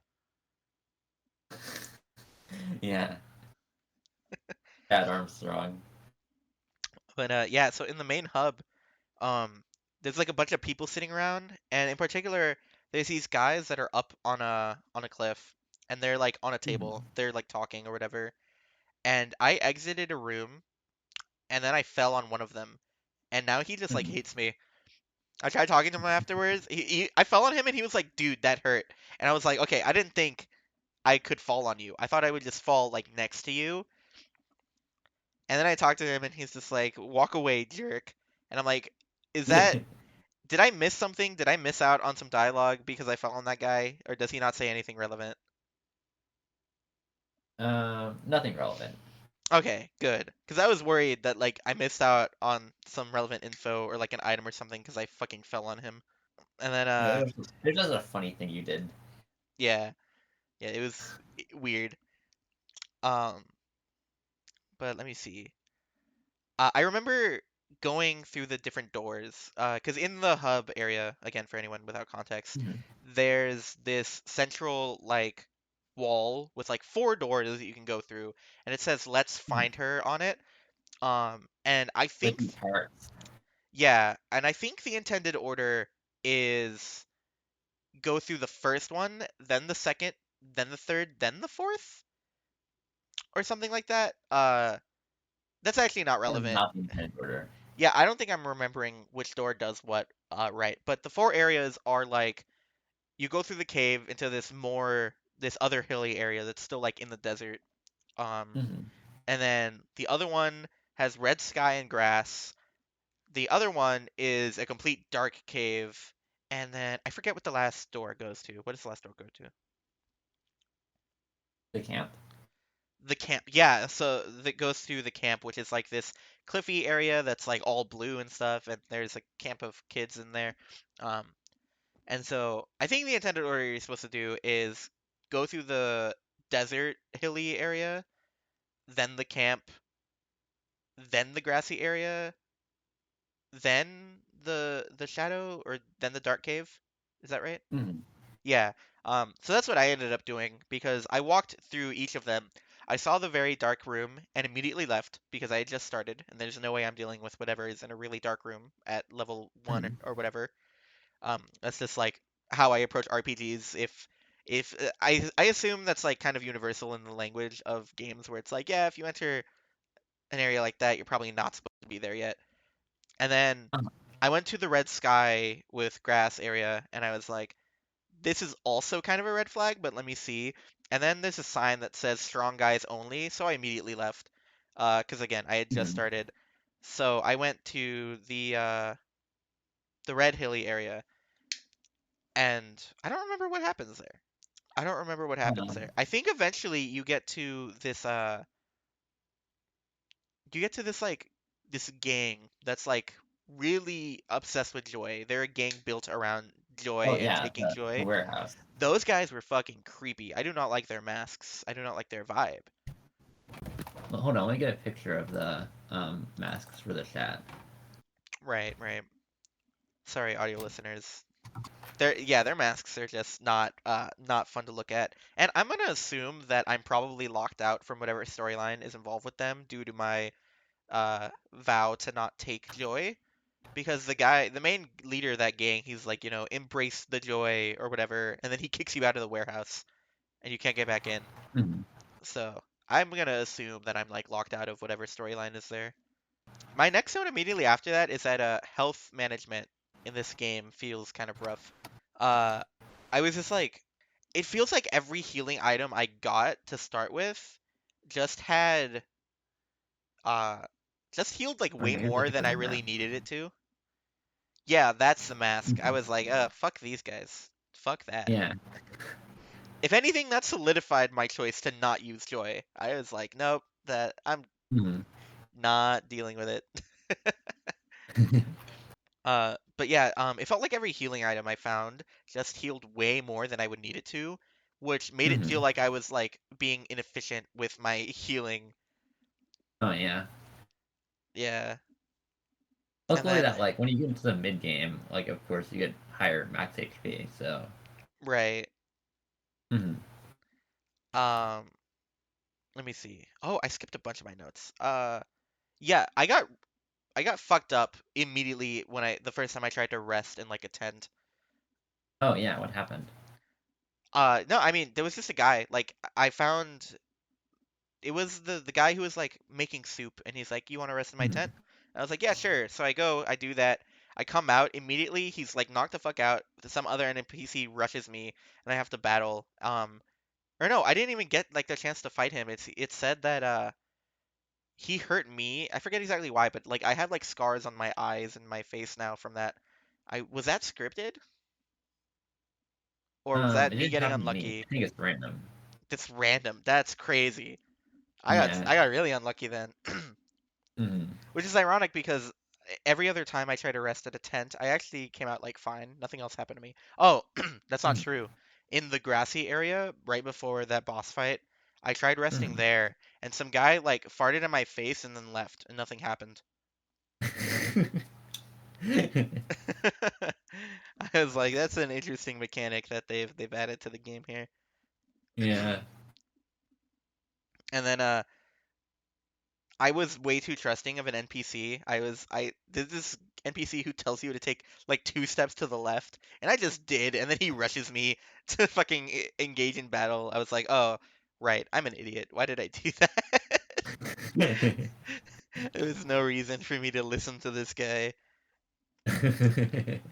Speaker 2: Yeah. Chad Armstrong.
Speaker 1: But yeah, so in the main hub, um, there's like a bunch of people sitting around, and in particular, there's these guys that are up on a cliff, and they're like on a table.
Speaker 2: Hmm.
Speaker 1: They're like talking or whatever. And I exited a room, and then I fell on one of them, and now he just like
Speaker 2: Hmm.
Speaker 1: hates me. I tried talking to him afterwards. I fell on him, and he was like, "Dude, that hurt." And I was like, "Okay, I didn't think I could fall on you. I thought I would just fall like next to you." And then I talked to him, and he's just like, "Walk away, jerk." And I'm like, "Is that? Did I miss something? Did I miss out on some dialogue because I fell on that guy, or does he not say anything relevant?"
Speaker 2: Nothing relevant.
Speaker 1: Okay, good. Because I was worried that like I missed out on some relevant info or like an item or something because I fucking fell on him. And then
Speaker 2: It was just a funny thing you did.
Speaker 1: yeah, yeah, it was weird. Um, but let me see. I remember going through the different doors. Because in the hub area, again for anyone without context,
Speaker 2: Mhm.
Speaker 1: there's this central like wall with like four doors that you can go through, and it says "Let's
Speaker 2: Mhm.
Speaker 1: find her" on it. And I
Speaker 2: Like
Speaker 1: think
Speaker 2: in parts.
Speaker 1: yeah, and I think the intended order is go through the first one, then the second, then the third, then the fourth, or something like that. That's actually not
Speaker 2: That is
Speaker 1: relevant.
Speaker 2: not the intended order.
Speaker 1: Yeah, I don't think I'm remembering which door does what right. But the four areas are like you go through the cave into this other hilly area that's still like in the desert. Um,
Speaker 2: Hmm.
Speaker 1: and then the other one has red sky and grass. The other one is a complete dark cave. And then I forget what the last door goes to. What does the last door go to?
Speaker 2: The camp.
Speaker 1: The camp. Yeah, so that goes through the camp, which is like this cliffy area that's like all blue and stuff, and there's a camp of kids in there. Um, and so I think the intended order you're supposed to do is go through the desert hilly area, then the camp, then the grassy area, then the shadow, or then the dark cave. Is that right?
Speaker 2: Hmm.
Speaker 1: Yeah. So that's what I ended up doing because I walked through each of them. I saw the very dark room and immediately left because I had just started, and there's no way I'm dealing with whatever is in a really dark room at level one
Speaker 2: Hmm.
Speaker 1: or whatever. That's just like how I approach RPGs. If I assume that's like kind of universal in the language of games where it's like, yeah, if you enter an area like that, you're probably not supposed to be there yet. And then
Speaker 2: Uh-huh.
Speaker 1: I went to the red sky with grass area, and I was like, this is also kind of a red flag, but let me see. And then there's a sign that says strong guys only, so I immediately left. Because again, I had just
Speaker 2: Hmm.
Speaker 1: started. So I went to the red hilly area, and I don't remember what happens there. I don't remember what happens
Speaker 2: Um,
Speaker 1: there. I think eventually you get to this like this gang that's like really obsessed with joy. They're a gang built around joy
Speaker 2: oh
Speaker 1: and
Speaker 2: yeah,
Speaker 1: taking
Speaker 2: the
Speaker 1: joy.
Speaker 2: warehouse.
Speaker 1: Those guys were fucking creepy. I do not like their masks. I do not like their vibe.
Speaker 2: Well, hold on, let me get a picture of the masks for the chat.
Speaker 1: Right, right. Sorry, audio listeners. Their masks are just not fun to look at. And I'm gonna assume that I'm probably locked out from whatever storyline is involved with them due to my vow to not take joy. because the main leader of that gang, he's like, embrace the joy or whatever, and then he kicks you out of the warehouse and you can't get back in.
Speaker 2: Mhm.
Speaker 1: So I'm gonna assume that I'm like locked out of whatever storyline is there. My next note immediately after that is that health management in this game feels kind of rough. Uh, I was just like, it feels like every healing item I got to start with just had uh just healed like
Speaker 2: Oh
Speaker 1: way
Speaker 2: yeah, you have to
Speaker 1: more
Speaker 2: pick
Speaker 1: than
Speaker 2: up
Speaker 1: I
Speaker 2: the
Speaker 1: really
Speaker 2: map.
Speaker 1: needed it to. Yeah, that's the mask. I
Speaker 2: Mhm.
Speaker 1: was like, fuck these guys. Fuck that.
Speaker 2: Yeah.
Speaker 1: If anything, that solidified my choice to not use joy. I was like, nope, that I'm
Speaker 2: Mhm.
Speaker 1: not dealing with it. But yeah, it felt like every healing item I found just healed way more than I would need it to, which made it feel
Speaker 2: Mhm.
Speaker 1: like I was like being inefficient with my healing.
Speaker 2: Oh yeah.
Speaker 1: Yeah. And
Speaker 2: Luckily
Speaker 1: then
Speaker 2: that like when you get into the mid game, like of course you get higher max HP. So.
Speaker 1: right.
Speaker 2: Mhm.
Speaker 1: Um, let me see. Oh, I skipped a bunch of my notes. Yeah, I got fucked up immediately when the first time I tried to rest in like a tent.
Speaker 2: Oh yeah. What happened?
Speaker 1: No, I mean there was just a guy like I found it was the guy who was like making soup and he's like, "You want to rest in my tent?"
Speaker 2: Mhm.
Speaker 1: And I was like, "Yeah, sure." So I go, I do that. I come out immediately. He's like knocked the fuck out. Some other NPC rushes me and I have to battle. Or no, I didn't even get like the chance to fight him. It said that he hurt me. I forget exactly why, but like I have like scars on my eyes and my face now from that. I was that scripted or was that
Speaker 2: It
Speaker 1: me
Speaker 2: didn't
Speaker 1: getting
Speaker 2: happen to me.
Speaker 1: unlucky?
Speaker 2: I think it's random.
Speaker 1: That's random. That's crazy. I got
Speaker 2: Yeah.
Speaker 1: I got really unlucky then.
Speaker 2: Mhm.
Speaker 1: Which is ironic because every other time I try to rest at a tent, I actually came out like fine. Nothing else happened to me. Oh, that's not
Speaker 2: Mhm.
Speaker 1: true. In the grassy area right before that boss fight, I tried resting
Speaker 2: Mhm.
Speaker 1: there and some guy like farted in my face and then left and nothing happened. I was like, that's an interesting mechanic that they've added to the game here.
Speaker 2: Yeah.
Speaker 1: And then I was way too trusting of an NPC. I did this NPC who tells you to take like 2 steps to the left, and I just did, and then he rushes me to fucking engage in battle. I was like, oh, right, I'm an idiot. Why did I do that? There was no reason for me to listen to this guy.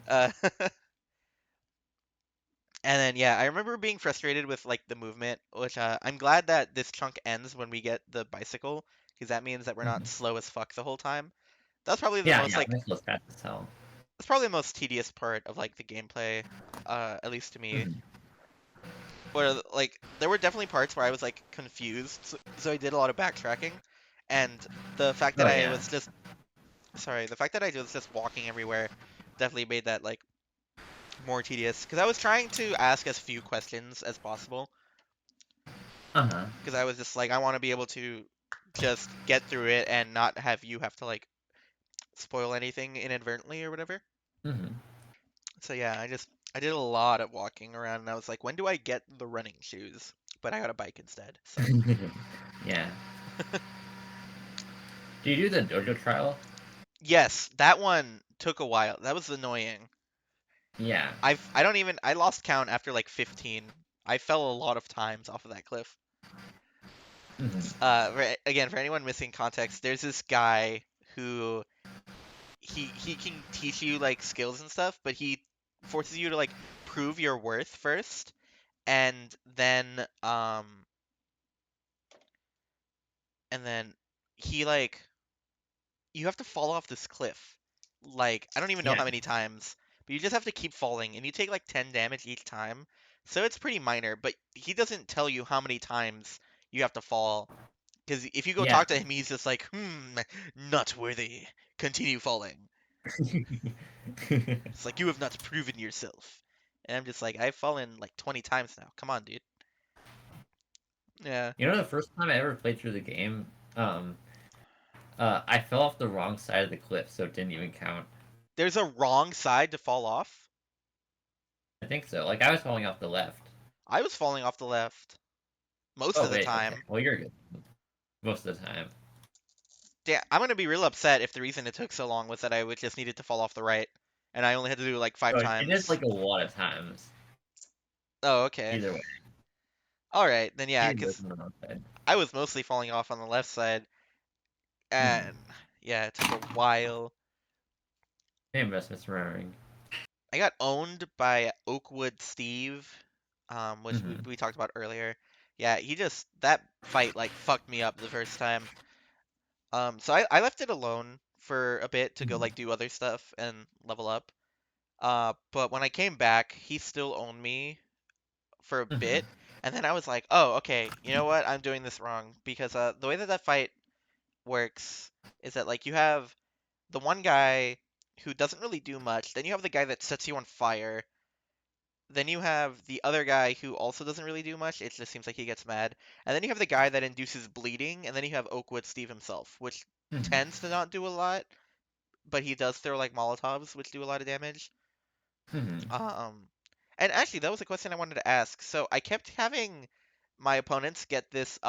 Speaker 1: Uh, and then yeah, I remember being frustrated with like the movement, which I'm glad that this chunk ends when we get the bicycle, because that means that we're not
Speaker 2: Mhm.
Speaker 1: slow as fuck the whole time. That's probably the
Speaker 2: Yeah,
Speaker 1: most
Speaker 2: yeah,
Speaker 1: like
Speaker 2: this was fast as hell.
Speaker 1: That's probably the most tedious part of like the gameplay, at least to me.
Speaker 2: Mhm.
Speaker 1: Where like there were definitely parts where I was like confused, so I did a lot of backtracking, and the fact that
Speaker 2: Oh
Speaker 1: I
Speaker 2: yeah.
Speaker 1: was just the fact that I was just walking everywhere definitely made that like more tedious. Because I was trying to ask as few questions as possible,
Speaker 2: Uh-huh.
Speaker 1: because I was just like I want to be able to just get through it and not have you have to like spoil anything inadvertently or whatever.
Speaker 2: Mhm.
Speaker 1: So yeah, I did a lot of walking around and I was like, when do I get the running shoes? But I got a bike instead. So
Speaker 2: Yeah. Do you do the dojo trial?
Speaker 1: yes, that one took a while. That was annoying.
Speaker 2: Yeah.
Speaker 1: I lost count after like 15. I fell a lot of times off of that cliff.
Speaker 2: Mhm.
Speaker 1: Again, for anyone missing context, there's this guy who he can teach you like skills and stuff, but he forces you to like prove your worth first, and then he like you have to fall off this cliff. Like, I don't even know
Speaker 2: Yeah.
Speaker 1: how many times, but you just have to keep falling, and you take like 10 damage each time. So it's pretty minor, but he doesn't tell you how many times you have to fall. Because if you go
Speaker 2: Yeah.
Speaker 1: talk to him, he's just like, not worthy. Continue falling. It's like, you have not proven yourself. And I'm just like, I've fallen like 20 times now. Come on, dude. Yeah.
Speaker 2: You know, the first time I ever played through the game, um, I fell off the wrong side of the cliff, so it didn't even count.
Speaker 1: There's a wrong side to fall off.
Speaker 2: I think so. Like I was falling off the left.
Speaker 1: I was falling off the left most
Speaker 2: Oh
Speaker 1: of the
Speaker 2: wait, okay.
Speaker 1: time.
Speaker 2: Well, you're good most of the time.
Speaker 1: Yeah, I'm gonna be real upset if the reason it took so long was that I would just needed to fall off the right, and I only had to do it like 5
Speaker 2: So it is
Speaker 1: times.
Speaker 2: like a lot of times.
Speaker 1: Oh, okay.
Speaker 2: Either way,
Speaker 1: All right, then yeah,
Speaker 2: either way,
Speaker 1: because
Speaker 2: on the wrong side.
Speaker 1: I was mostly falling off on the left side, and
Speaker 2: Mm-hmm.
Speaker 1: yeah, it took a while.
Speaker 2: Same as misremembering.
Speaker 1: I got owned by Oakwood Steve, which we,
Speaker 2: Mm-hmm.
Speaker 1: we talked about earlier. Yeah, that fight like fucked me up the first time. So I left it alone for a bit to go
Speaker 2: Mm-hmm.
Speaker 1: like do other stuff and level up. But when I came back, he still owned me for a
Speaker 2: Mm-hmm.
Speaker 1: bit, and then I was like, oh, okay, you know what? I'm doing this wrong because the way that that fight works is that like you have the one guy who doesn't really do much, then you have the guy that sets you on fire, then you have the other guy who also doesn't really do much. It just seems like he gets mad, and then you have the guy that induces bleeding, and then you have Oakwood Steve himself, which
Speaker 2: Mm-hmm.
Speaker 1: tends to not do a lot, but he does throw like Molotovs, which do a lot of damage.
Speaker 2: Mm-hmm.
Speaker 1: Um, and actually, that was a question I wanted to ask. So I kept having my opponents get this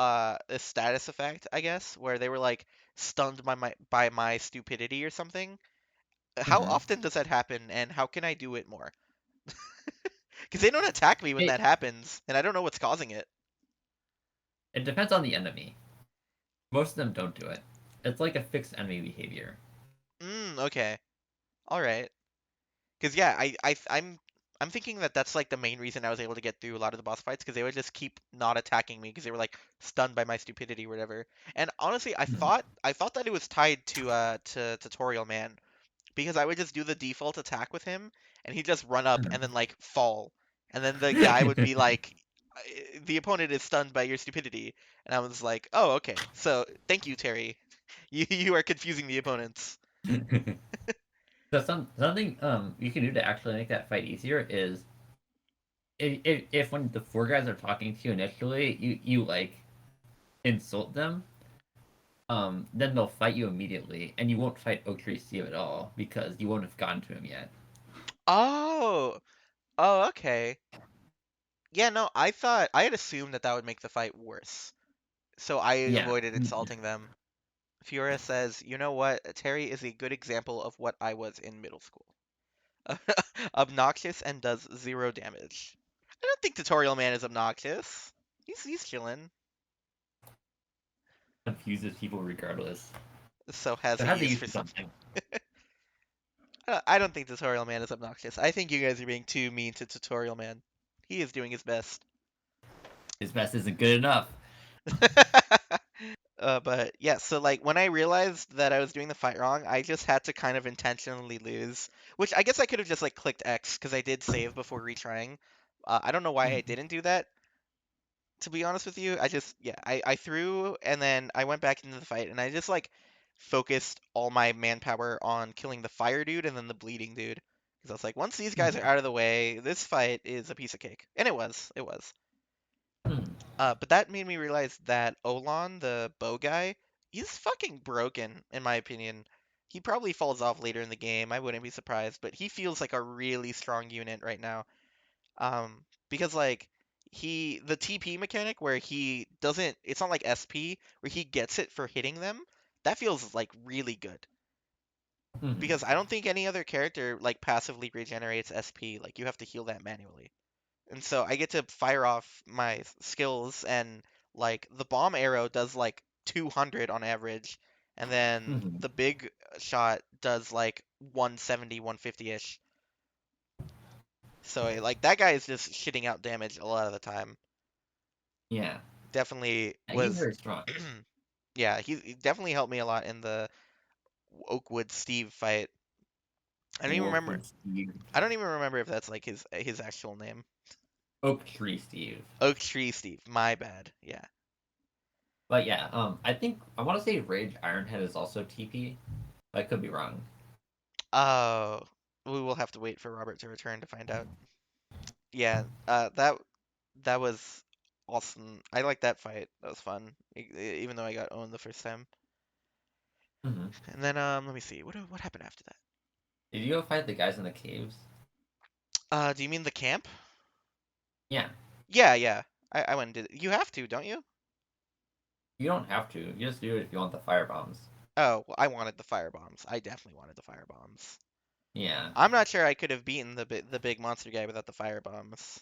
Speaker 1: status effect, I guess, where they were like stunned by my stupidity or something. How
Speaker 2: Mm-hmm.
Speaker 1: often does that happen, and how can I do it more? Because they don't attack me when
Speaker 2: It
Speaker 1: that happens, and I don't know what's causing it.
Speaker 2: it depends on the enemy. Most of them don't do it. It's like a fixed enemy behavior.
Speaker 1: Okay. All right. Because yeah, I'm thinking that that's like the main reason I was able to get through a lot of the boss fights because they would just keep not attacking me because they were like stunned by my stupidity or whatever. And honestly,
Speaker 2: Mm-hmm.
Speaker 1: I thought that it was tied to Tutorial Man because I would just do the default attack with him and he'd just run up and then like fall. And then the guy would be like the opponent is stunned by your stupidity. And I was like, "Oh, okay. So, thank you, Terry. You are confusing the opponents."
Speaker 2: So something you can do to actually make that fight easier is if when the four guys are talking to you initially, you like insult them, then they'll fight you immediately, and you won't fight Oak Tree Steve at all because you won't have gotten to him yet.
Speaker 1: Oh. Oh, okay. Yeah, no, I had assumed that that would make the fight worse. So I
Speaker 2: Yeah.
Speaker 1: avoided insulting them. Fiora says, "You know what? Terry is a good example of what I was in middle school. Obnoxious and does zero damage." I don't think Tutorial Man is obnoxious. He's chilling.
Speaker 2: Confuses people regardless.
Speaker 1: So has
Speaker 2: So
Speaker 1: a
Speaker 2: it has to
Speaker 1: use
Speaker 2: use
Speaker 1: for something.
Speaker 2: something.
Speaker 1: I don't think Tutorial Man is obnoxious. I think you guys are being too mean to Tutorial Man. He is doing his best.
Speaker 2: His best isn't good enough.
Speaker 1: But yeah, so like when I realized that I was doing the fight wrong, I just had to kind of intentionally lose, which I guess I could have just like clicked X because I did save before retrying. I don't know why I
Speaker 2: Mhm.
Speaker 1: didn't do that, to be honest with you. I threw and then I went back into the fight and I just like focused all my manpower on killing the fire dude and then the bleeding dude. Because I was like, once these guys are
Speaker 2: Mhm.
Speaker 1: out of the way, this fight is a piece of cake. And it was.
Speaker 2: Mhm.
Speaker 1: But that made me realize that Olan, the bow guy, he's fucking broken, in my opinion. He probably falls off later in the game. I wouldn't be surprised, but he feels like a really strong unit right now. Because like the TP mechanic where he doesn't, it's not like SP where he gets it for hitting them. That feels like really good.
Speaker 2: Mhm.
Speaker 1: Because I don't think any other character like passively regenerates SP. Like you have to heal that manually. And so I get to fire off my skills and like the bomb arrow does like 200 on average and then
Speaker 2: Mhm.
Speaker 1: the big shot does like 170, 150-ish. So like that guy is just shitting out damage a lot of the time.
Speaker 2: Yeah.
Speaker 1: Definitely
Speaker 2: Yeah, he's
Speaker 1: was
Speaker 2: very strong.
Speaker 1: yeah, he definitely helped me a lot in the Oakwood Steve fight. I don't even remember
Speaker 2: Wolfwood Steve.
Speaker 1: I don't even remember if that's like his actual name.
Speaker 2: Oak Tree Steve.
Speaker 1: Oak Tree Steve. My bad. Yeah.
Speaker 2: But yeah, I think I want to say Rage Ironhead is also TP. I could be wrong.
Speaker 1: Oh, we will have to wait for Robert to return to find out. Yeah, that was awesome. I liked that fight. That was fun, even though I got owned the first time.
Speaker 2: Hmm.
Speaker 1: And then let me see. What happened after that?
Speaker 2: Did you go fight the guys in the caves?
Speaker 1: Do you mean the camp?
Speaker 2: Yeah.
Speaker 1: Yeah, yeah. I went and did it. You have to, don't you?
Speaker 2: You don't have to. You just do it if you want the fire bombs.
Speaker 1: Oh, well, I wanted the fire bombs. I definitely wanted the fire bombs.
Speaker 2: Yeah.
Speaker 1: I'm not sure I could have beaten the big monster guy without the fire bombs.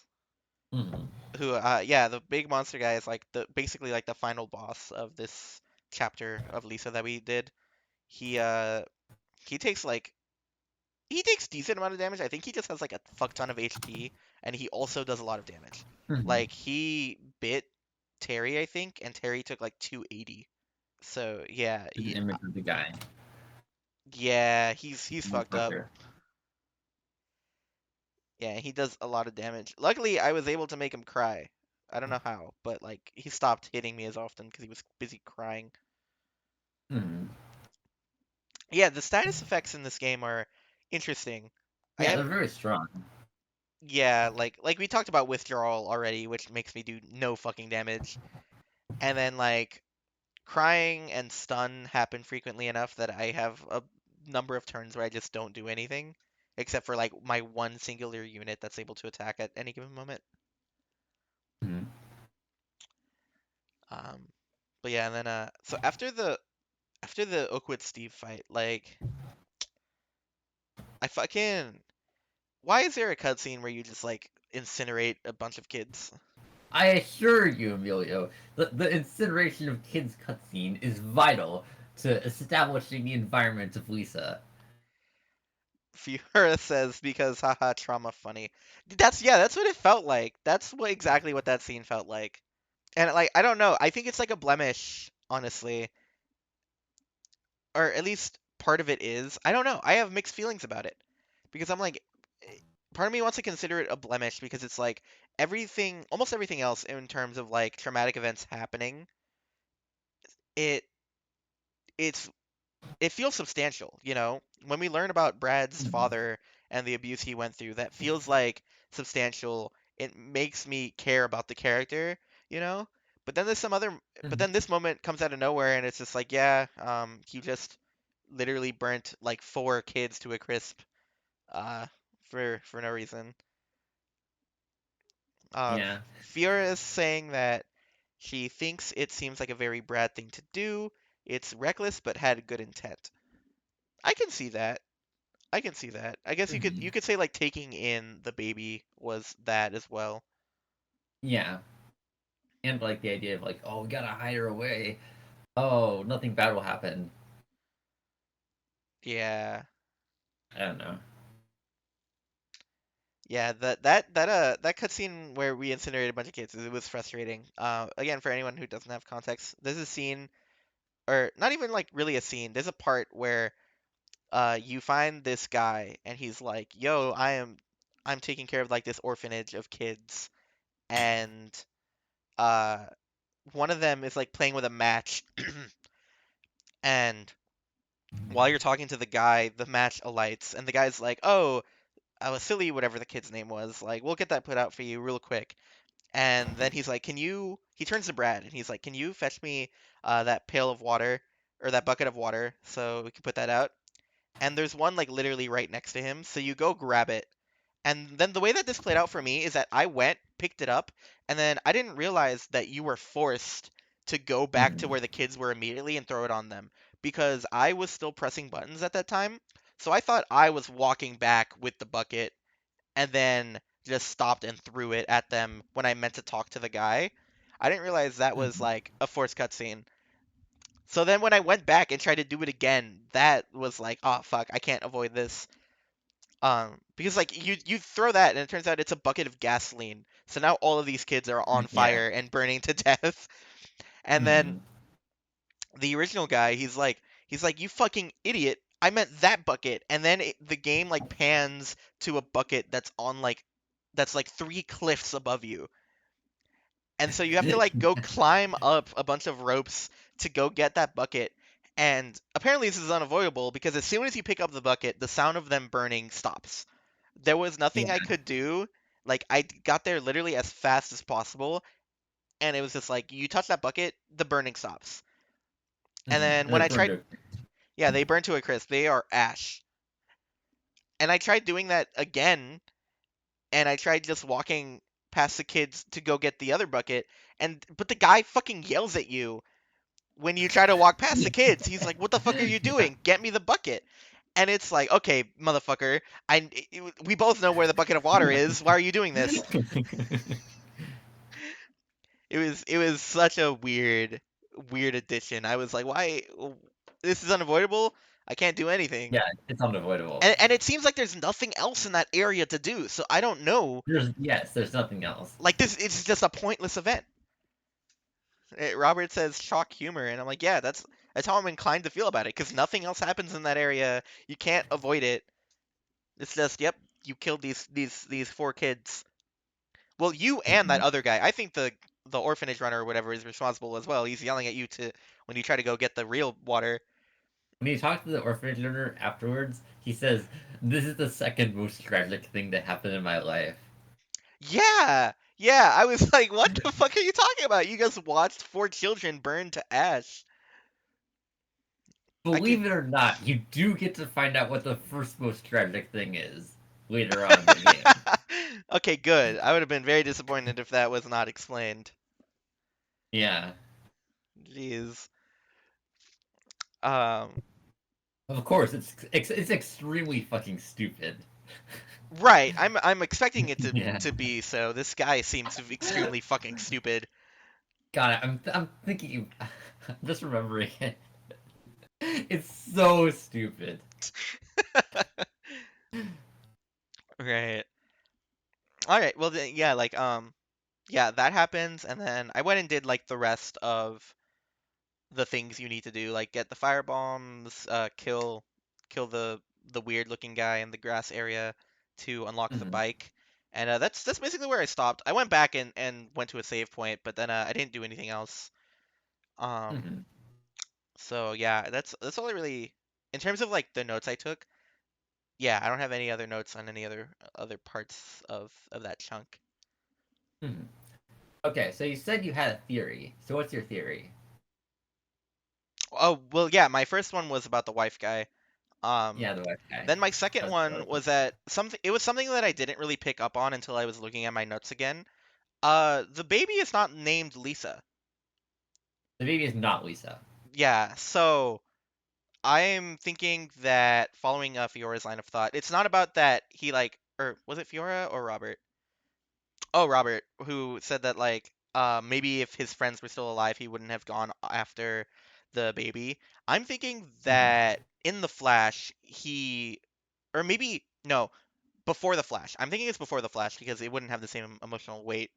Speaker 2: Hmm.
Speaker 1: Yeah, the big monster guy is like the basically like the final boss of this chapter of Lisa that we did. He uh he takes like he takes decent amount of damage. I think he just has like a fuck ton of HP, and he also does a lot of damage.
Speaker 2: Hmm.
Speaker 1: Like he bit Terry, I think, and Terry took like 280. So yeah,
Speaker 2: This is an image of the guy.
Speaker 1: yeah, he's fucked up.
Speaker 2: Motherfucker.
Speaker 1: Yeah, he does a lot of damage. Luckily, I was able to make him cry. I don't know how, but like he stopped hitting me as often because he was busy crying.
Speaker 2: Hmm.
Speaker 1: Yeah, the status effects in this game are interesting. I
Speaker 2: Yeah,
Speaker 1: have
Speaker 2: they're very strong.
Speaker 1: yeah, like we talked about withdrawal already, which makes me do no fucking damage. And then like crying and stun happen frequently enough that I have a number of turns where I just don't do anything, except for like my one singular unit that's able to attack at any given moment.
Speaker 2: Hmm.
Speaker 1: Um, but yeah, and then so after the Oakwood Steve fight, like I fucking why is there a cutscene where you just like incinerate a bunch of kids?
Speaker 2: I assure you, Emilio, the incineration of kids cutscene is vital to establishing the environment of Lisa.
Speaker 1: Fiora says because haha trauma funny. That's yeah, that's what it felt like. That's what exactly what that scene felt like. And like I don't know, I think it's like a blemish, honestly. Or at least part of it is. I don't know. I have mixed feelings about it. Because I'm like part of me wants to consider it a blemish because it's like everything almost everything else in terms of like traumatic events happening, it it's it feels substantial, you know? When we learn about Brad's
Speaker 2: Mhm.
Speaker 1: father and the abuse he went through, that feels like substantial. It makes me care about the character, you know? But then there's some other, but
Speaker 2: Mhm.
Speaker 1: then this moment comes out of nowhere and it's just like, yeah, he just literally burnt like 4 kids to a crisp, uh, for no reason.
Speaker 2: Yeah.
Speaker 1: Fiora is saying that she thinks it seems like a very Brad thing to do. It's reckless but had good intent. I can see that. I can see that. I guess you
Speaker 2: Mhm.
Speaker 1: could say like taking in the baby was that as well.
Speaker 2: Yeah. And like the idea of like, oh, we gotta hide her away. Oh, nothing bad will happen.
Speaker 1: Yeah.
Speaker 2: I don't know.
Speaker 1: Yeah, that cutscene where we incinerated a bunch of kids, it was frustrating. Again, for anyone who doesn't have context, there's a scene, or not even like really a scene. There's a part where you find this guy and he's like, "Yo, I'm taking care of like this orphanage of kids," and uh one of them is like playing with a match, and while you're talking to the guy, the match alights, and the guy's like, "Oh, I was silly, whatever the kid's name was. Like, we'll get that put out for you real quick." And then he's like, "Can you?" He turns to Brad and he's like, "Can you fetch me that pail of water or that bucket of water so we can put that out?" And there's one like literally right next to him, so you go grab it. And then the way that this played out for me is that I went, picked it up, and then I didn't realize that you were forced to go back to
Speaker 2: Mhm.
Speaker 1: where the kids were immediately and throw it on them because I was still pressing buttons at that time. So I thought I was walking back with the bucket and then just stopped and threw it at them when I meant to talk to the guy. I didn't realize that was
Speaker 2: Mhm.
Speaker 1: like a forced cutscene. So then when I went back and tried to do it again, that was like, oh fuck, I can't avoid this. Because like you throw that and it turns out it's a bucket of gasoline. So now all of these kids are on
Speaker 2: Yeah.
Speaker 1: fire and burning to death. And then
Speaker 2: Mhm.
Speaker 1: the original guy, he's like you fucking idiot. I meant that bucket. And then the game like pans to a bucket that's like 3 cliffs above you. And so you have to like go climb up a bunch of ropes to go get that bucket. And apparently this is unavoidable because as soon as you pick up the bucket, the sound of them burning stops. There was nothing I
Speaker 2: Yeah.
Speaker 1: could do. Like I got there literally as fast as possible, and it was just like you touch that bucket, the burning stops. And
Speaker 2: Mhm.
Speaker 1: then
Speaker 2: And
Speaker 1: when
Speaker 2: they
Speaker 1: I
Speaker 2: burned
Speaker 1: tried,
Speaker 2: her.
Speaker 1: yeah, they burn to a crisp. They are ash. And I tried doing that again, and I tried just walking past the kids to go get the other bucket, and but the guy fucking yells at you when you try to walk past the kids, he's like, "What the fuck are you
Speaker 2: Yeah.
Speaker 1: doing? Get me the bucket." And it's like, "Okay, motherfucker, we both know where the bucket of water is. Why are you doing this?" It was such a weird addition. I was like, "Why? This is unavoidable. I can't do anything."
Speaker 2: Yeah, it's unavoidable.
Speaker 1: And it seems like there's nothing else in that area to do. So I don't know.
Speaker 2: There's nothing else.
Speaker 1: Like this, it's just a pointless event. Robert says shock humor, and I'm like, yeah, that's how I'm inclined to feel about it, because nothing else happens in that area. You can't avoid it. It's just, yep, you killed these four kids. Well, you and that
Speaker 2: Mhm.
Speaker 1: other guy. I think the orphanage runner or whatever is responsible as well. He's yelling at you to when you try to go get the real water.
Speaker 2: When you talk to the orphanage owner afterwards, he says, "This is the second most tragic thing that happened in my life."
Speaker 1: Yeah, yeah. I was like, what the fuck are you talking about? You just watched four children burn to ash. I can.
Speaker 2: Believe it or not, you do get to find out what the first most tragic thing is later on in the game.
Speaker 1: Okay, good. I would have been very disappointed if that was not explained.
Speaker 2: Yeah.
Speaker 1: Jeez. Um,
Speaker 2: Of course, it's extremely fucking stupid.
Speaker 1: right. I'm expecting it to
Speaker 2: Yeah.
Speaker 1: to be so. This guy seems extremely fucking stupid.
Speaker 2: God, I'm thinking, I'm just remembering it. It's so stupid.
Speaker 1: Right. All right. Well, then, yeah, like yeah, that happens, and then I went and did like the rest of the things you need to do, like get the fire bombs, kill the weird looking guy in the grass area to unlock the
Speaker 2: Hmm.
Speaker 1: bike. And that's basically where I stopped. I went back and went to a save point, but then I didn't do anything else. Um,
Speaker 2: Hmm.
Speaker 1: so yeah, that's all I really in terms of like the notes I took. Yeah, I don't have any other notes on any other parts of that chunk.
Speaker 2: Hmm. Okay, so you said you had a theory. So what's your theory?
Speaker 1: Oh, well, yeah, my first one was about the wife guy.
Speaker 2: Yeah, the white guy.
Speaker 1: Then my second
Speaker 2: That's what I
Speaker 1: one
Speaker 2: was
Speaker 1: was
Speaker 2: thinking.
Speaker 1: that something it was something that I didn't really pick up on until I was looking at my notes again. The baby is not named Lisa.
Speaker 2: The baby is not Lisa.
Speaker 1: Yeah, so I'm thinking that following Fiora's line of thought, it's not about that he like or was it Fiora or Robert? Oh, Robert, who said that like maybe if his friends were still alive, he wouldn't have gone after the baby. I'm thinking
Speaker 2: Hmm.
Speaker 1: that in the Flash, he or maybe no, before the Flash. I'm thinking it's before the Flash because it wouldn't have the same emotional weight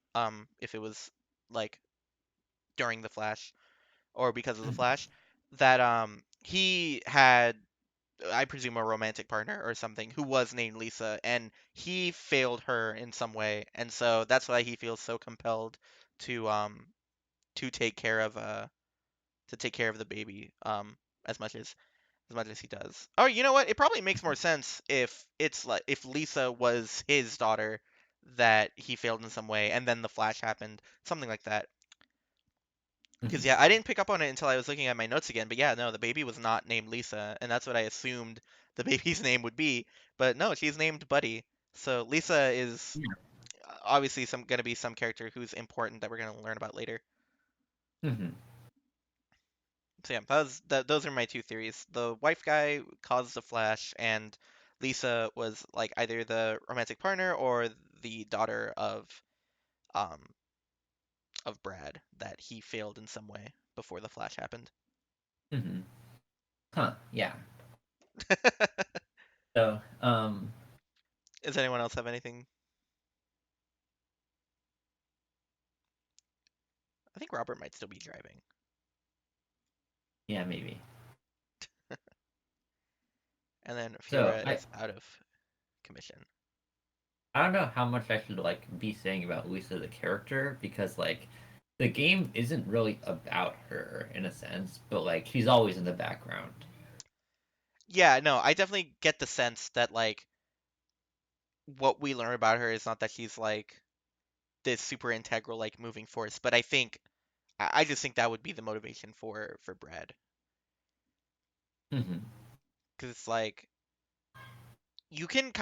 Speaker 1: if it was like during the Flash or because of the
Speaker 2: Hmm.
Speaker 1: Flash that he had I presume a romantic partner or something who was named Lisa and he failed her in some way and so that's why he feels so compelled to um to take care of the baby as much as he does. Oh, you know what? It probably makes more sense if it's like if Lisa was his daughter that he failed in some way, and then the Flash happened, something like that. Because
Speaker 2: Hmm.
Speaker 1: yeah, I didn't pick up on it until I was looking at my notes again. But yeah, no, the baby was not named Lisa, and that's what I assumed the baby's name would be. But no, she's named Buddy. So Lisa is
Speaker 2: Yeah.
Speaker 1: obviously some gonna be some character who's important that we're gonna learn about later.
Speaker 2: Hmm.
Speaker 1: So yeah, those are my two theories. The wife guy caused the Flash, and Lisa was like either the romantic partner or the daughter um of Brad that he failed in some way before the Flash happened.
Speaker 2: Hmm. Huh. Yeah. So,
Speaker 1: Does anyone else have anything? I think Robert might still be driving.
Speaker 2: yeah, maybe.
Speaker 1: And then
Speaker 2: So,
Speaker 1: Fiora
Speaker 2: I
Speaker 1: is out of commission.
Speaker 2: I don't know how much I should like be saying about Lisa the character because like the game isn't really about her in a sense, but like she's always in the background.
Speaker 1: Yeah, no, I definitely get the sense that like what we learn about her is not that she's like this super integral like moving force, but I just think that would be the motivation for Brad,
Speaker 2: Hmm.
Speaker 1: because it's like you can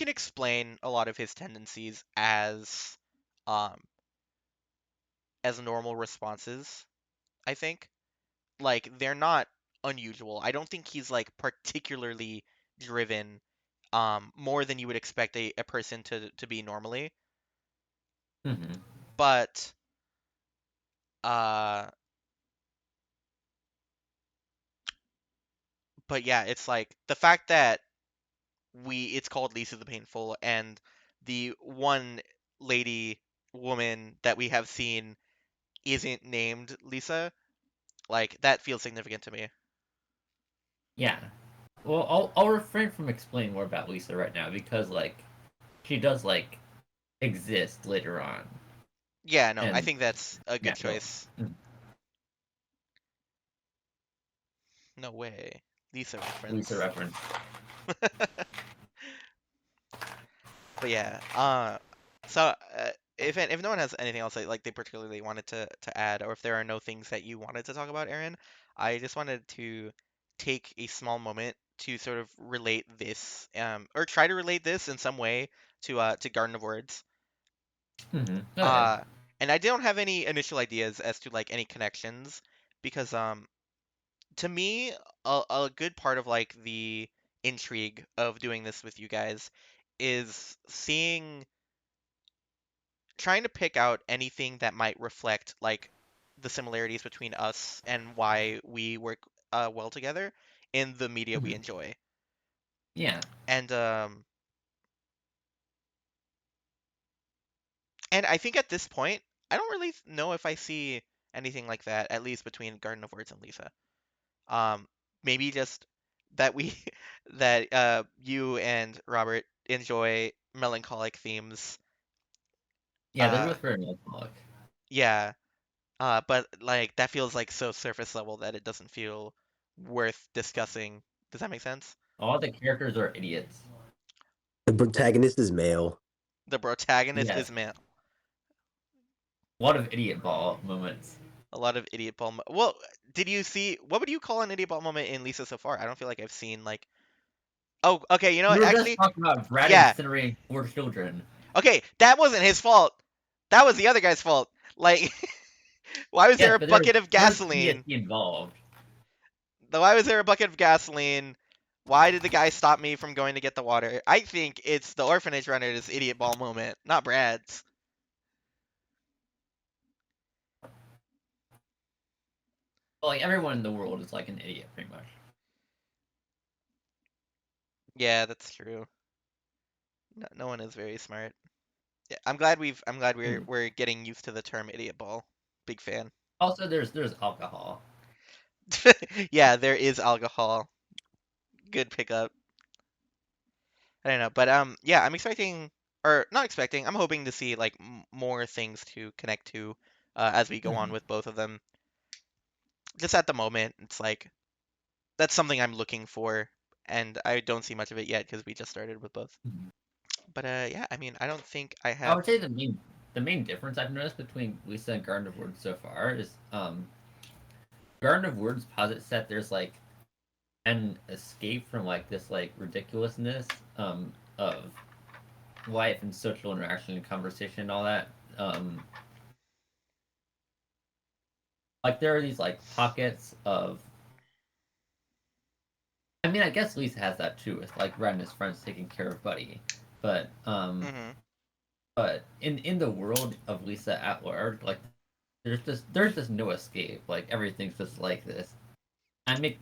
Speaker 1: explain a lot of his tendencies um as normal responses. I think like they're not unusual. I don't think he's like particularly driven more than you would expect a person to be normally.
Speaker 2: Hmm.
Speaker 1: But uh but yeah, it's like the fact that it's called Lisa the Painful, and the one lady woman that we have seen isn't named Lisa, like that feels significant to me.
Speaker 2: Yeah. Well, I'll refrain from explaining more about Lisa right now because like she does like exist later on,
Speaker 1: Yeah, no, I
Speaker 2: and
Speaker 1: think that's a
Speaker 2: yeah,
Speaker 1: good
Speaker 2: go.
Speaker 1: choice.
Speaker 2: Mm.
Speaker 1: No way. Lisa
Speaker 2: Lisa
Speaker 1: reference.
Speaker 2: reference.
Speaker 1: But yeah, so if no one has anything else that like they particularly wanted to add, or if there are no things that you wanted to talk about, Aaron, I just wanted to take a small moment to sort of relate this, or try to relate this in some way to Garden of Words.
Speaker 2: Go ahead.
Speaker 1: Uh, and I don't have any initial ideas as to like any connections because to me a good part of like the intrigue of doing this with you guys is trying to pick out anything that might reflect like the similarities between us and why we work well together in the media we
Speaker 2: Hmm.
Speaker 1: enjoy.
Speaker 2: Yeah.
Speaker 1: And and I think at this point, I don't really know if I see anything like that, at least between Garden of Words and Lisa. Um, maybe just that we that you and Robert enjoy melancholic themes.
Speaker 2: Yeah, they're
Speaker 1: Uh,
Speaker 2: both very melancholic.
Speaker 1: yeah. But like that feels like so surface level that it doesn't feel worth discussing. Does that make sense?
Speaker 2: All the characters are idiots.
Speaker 4: The protagonist is male.
Speaker 1: The protagonist
Speaker 2: Yes.
Speaker 1: is male.
Speaker 2: A lot of idiot ball moments.
Speaker 1: A lot of idiot ball. Well, did you see what would you call an idiot ball moment in Lisa so far? I don't feel like I've seen like. Oh, okay. You know
Speaker 2: We
Speaker 1: what?
Speaker 2: were just
Speaker 1: Actually,
Speaker 2: talking about Brad
Speaker 1: yeah.
Speaker 2: incinerating four children.
Speaker 1: Okay, that wasn't his fault. That was the other guy's fault. Like, why was there
Speaker 2: Yes,
Speaker 1: a
Speaker 2: but
Speaker 1: bucket of
Speaker 2: there was
Speaker 1: gasoline?
Speaker 2: idiocy involved.
Speaker 1: Why was there a bucket of gasoline? Why did the guy stop me from going to get the water? I think it's the orphanage runner's idiot ball moment, not Brad's.
Speaker 2: Well, like everyone in the world is like an idiot, pretty much.
Speaker 1: Yeah, that's true. No, no one is very smart. Yeah, I'm glad
Speaker 2: Mm.
Speaker 1: we're getting used to the term idiot ball. Big fan.
Speaker 2: Also, there's alcohol.
Speaker 1: Yeah, there is alcohol. Good pickup. I don't know, but yeah, I'm expecting, or not expecting. I'm hoping to see like more things to connect to as we go on
Speaker 2: Mhm.
Speaker 1: with both of them. Just at the moment, it's like that's something I'm looking for, and I don't see much of it yet because we just started with both.
Speaker 2: Mhm.
Speaker 1: But yeah, I mean, I don't think I
Speaker 2: I
Speaker 1: have.
Speaker 2: would say the main difference I've noticed between Lisa and Garden of Words so far is Garden of Words posits that there's like an escape from like this like ridiculousness of life and social interaction and conversation and all that. Um like there are these like pockets of I mean I guess Lisa has that too with like Red and his friends taking care of Buddy. But
Speaker 1: Hmm.
Speaker 2: in the world of Lisa at large, like there's just no escape. Like everything's just like this. I mean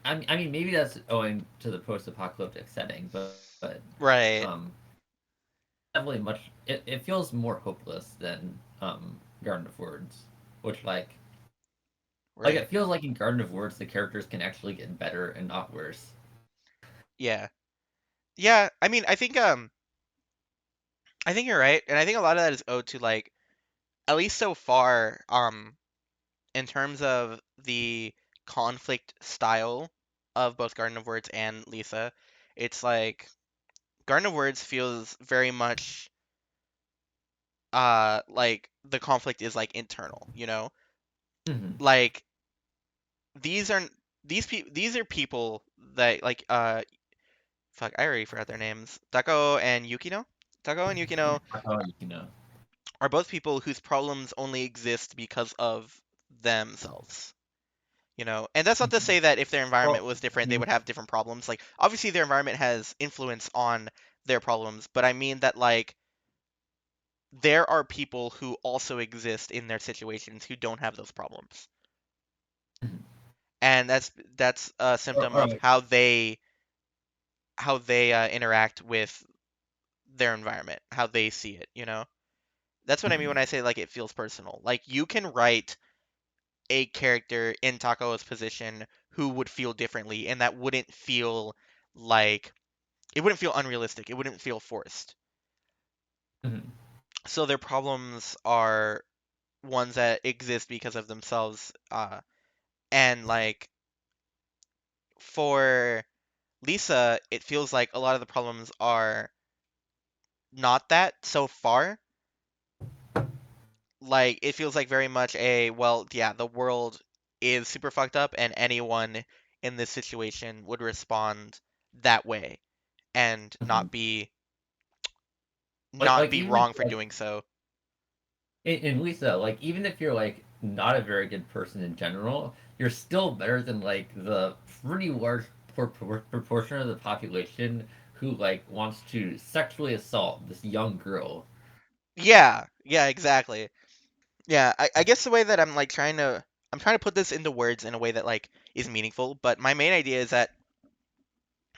Speaker 2: maybe that's owing to the post-apocalyptic setting, but
Speaker 1: Right,
Speaker 2: um definitely it feels more hopeless than Garden of Words, which like
Speaker 1: right.
Speaker 2: it feels like in Garden of Words the characters can actually get better and not worse.
Speaker 1: Yeah, yeah. I think you're right, and I think a lot of that is owed to like at least so far, in terms of the conflict style of both Garden of Words and Lisa. It's like Garden of Words feels very much like the conflict is like internal, you know?
Speaker 2: Hmm.
Speaker 1: Like these are these are people that like fuck, I already forgot their names. Tako and Yukino? Tako and Yukino
Speaker 2: You know.
Speaker 1: are both people whose problems only exist because of themselves. you know. And that's not to say that if their environment
Speaker 2: Well,
Speaker 1: was
Speaker 2: I
Speaker 1: different, they
Speaker 2: mean,
Speaker 1: would have different problems. Like, obviously, their environment has influence on their problems, but I mean that, like, there are people who also exist in their situations who don't have those problems. And that's a symptom
Speaker 2: all
Speaker 1: of
Speaker 2: right.
Speaker 1: how they interact with their environment, how they see it, you know? That's what I mean when I say like it feels personal. Like you can write a character in Tako's position who would feel differently and that wouldn't feel like it wouldn't feel unrealistic. It wouldn't feel forced.
Speaker 2: Mhm.
Speaker 1: So their problems are ones that exist because of themselves and like for Lisa, it feels like a lot of the problems are not that so far. Like it feels like very much a well, yeah, the world is super fucked up and anyone in this situation would respond that way and
Speaker 2: Mhm.
Speaker 1: not
Speaker 2: Like
Speaker 1: be
Speaker 2: even
Speaker 1: wrong for doing so.
Speaker 2: in Lisa, like even if you're like not a very good person in general, you're still better than like the pretty large proportion of the population who like wants to sexually assault this young girl.
Speaker 1: Yeah, yeah, exactly. Yeah, I guess the way that I'm trying to put this into words in a way that like is meaningful, but my main idea is that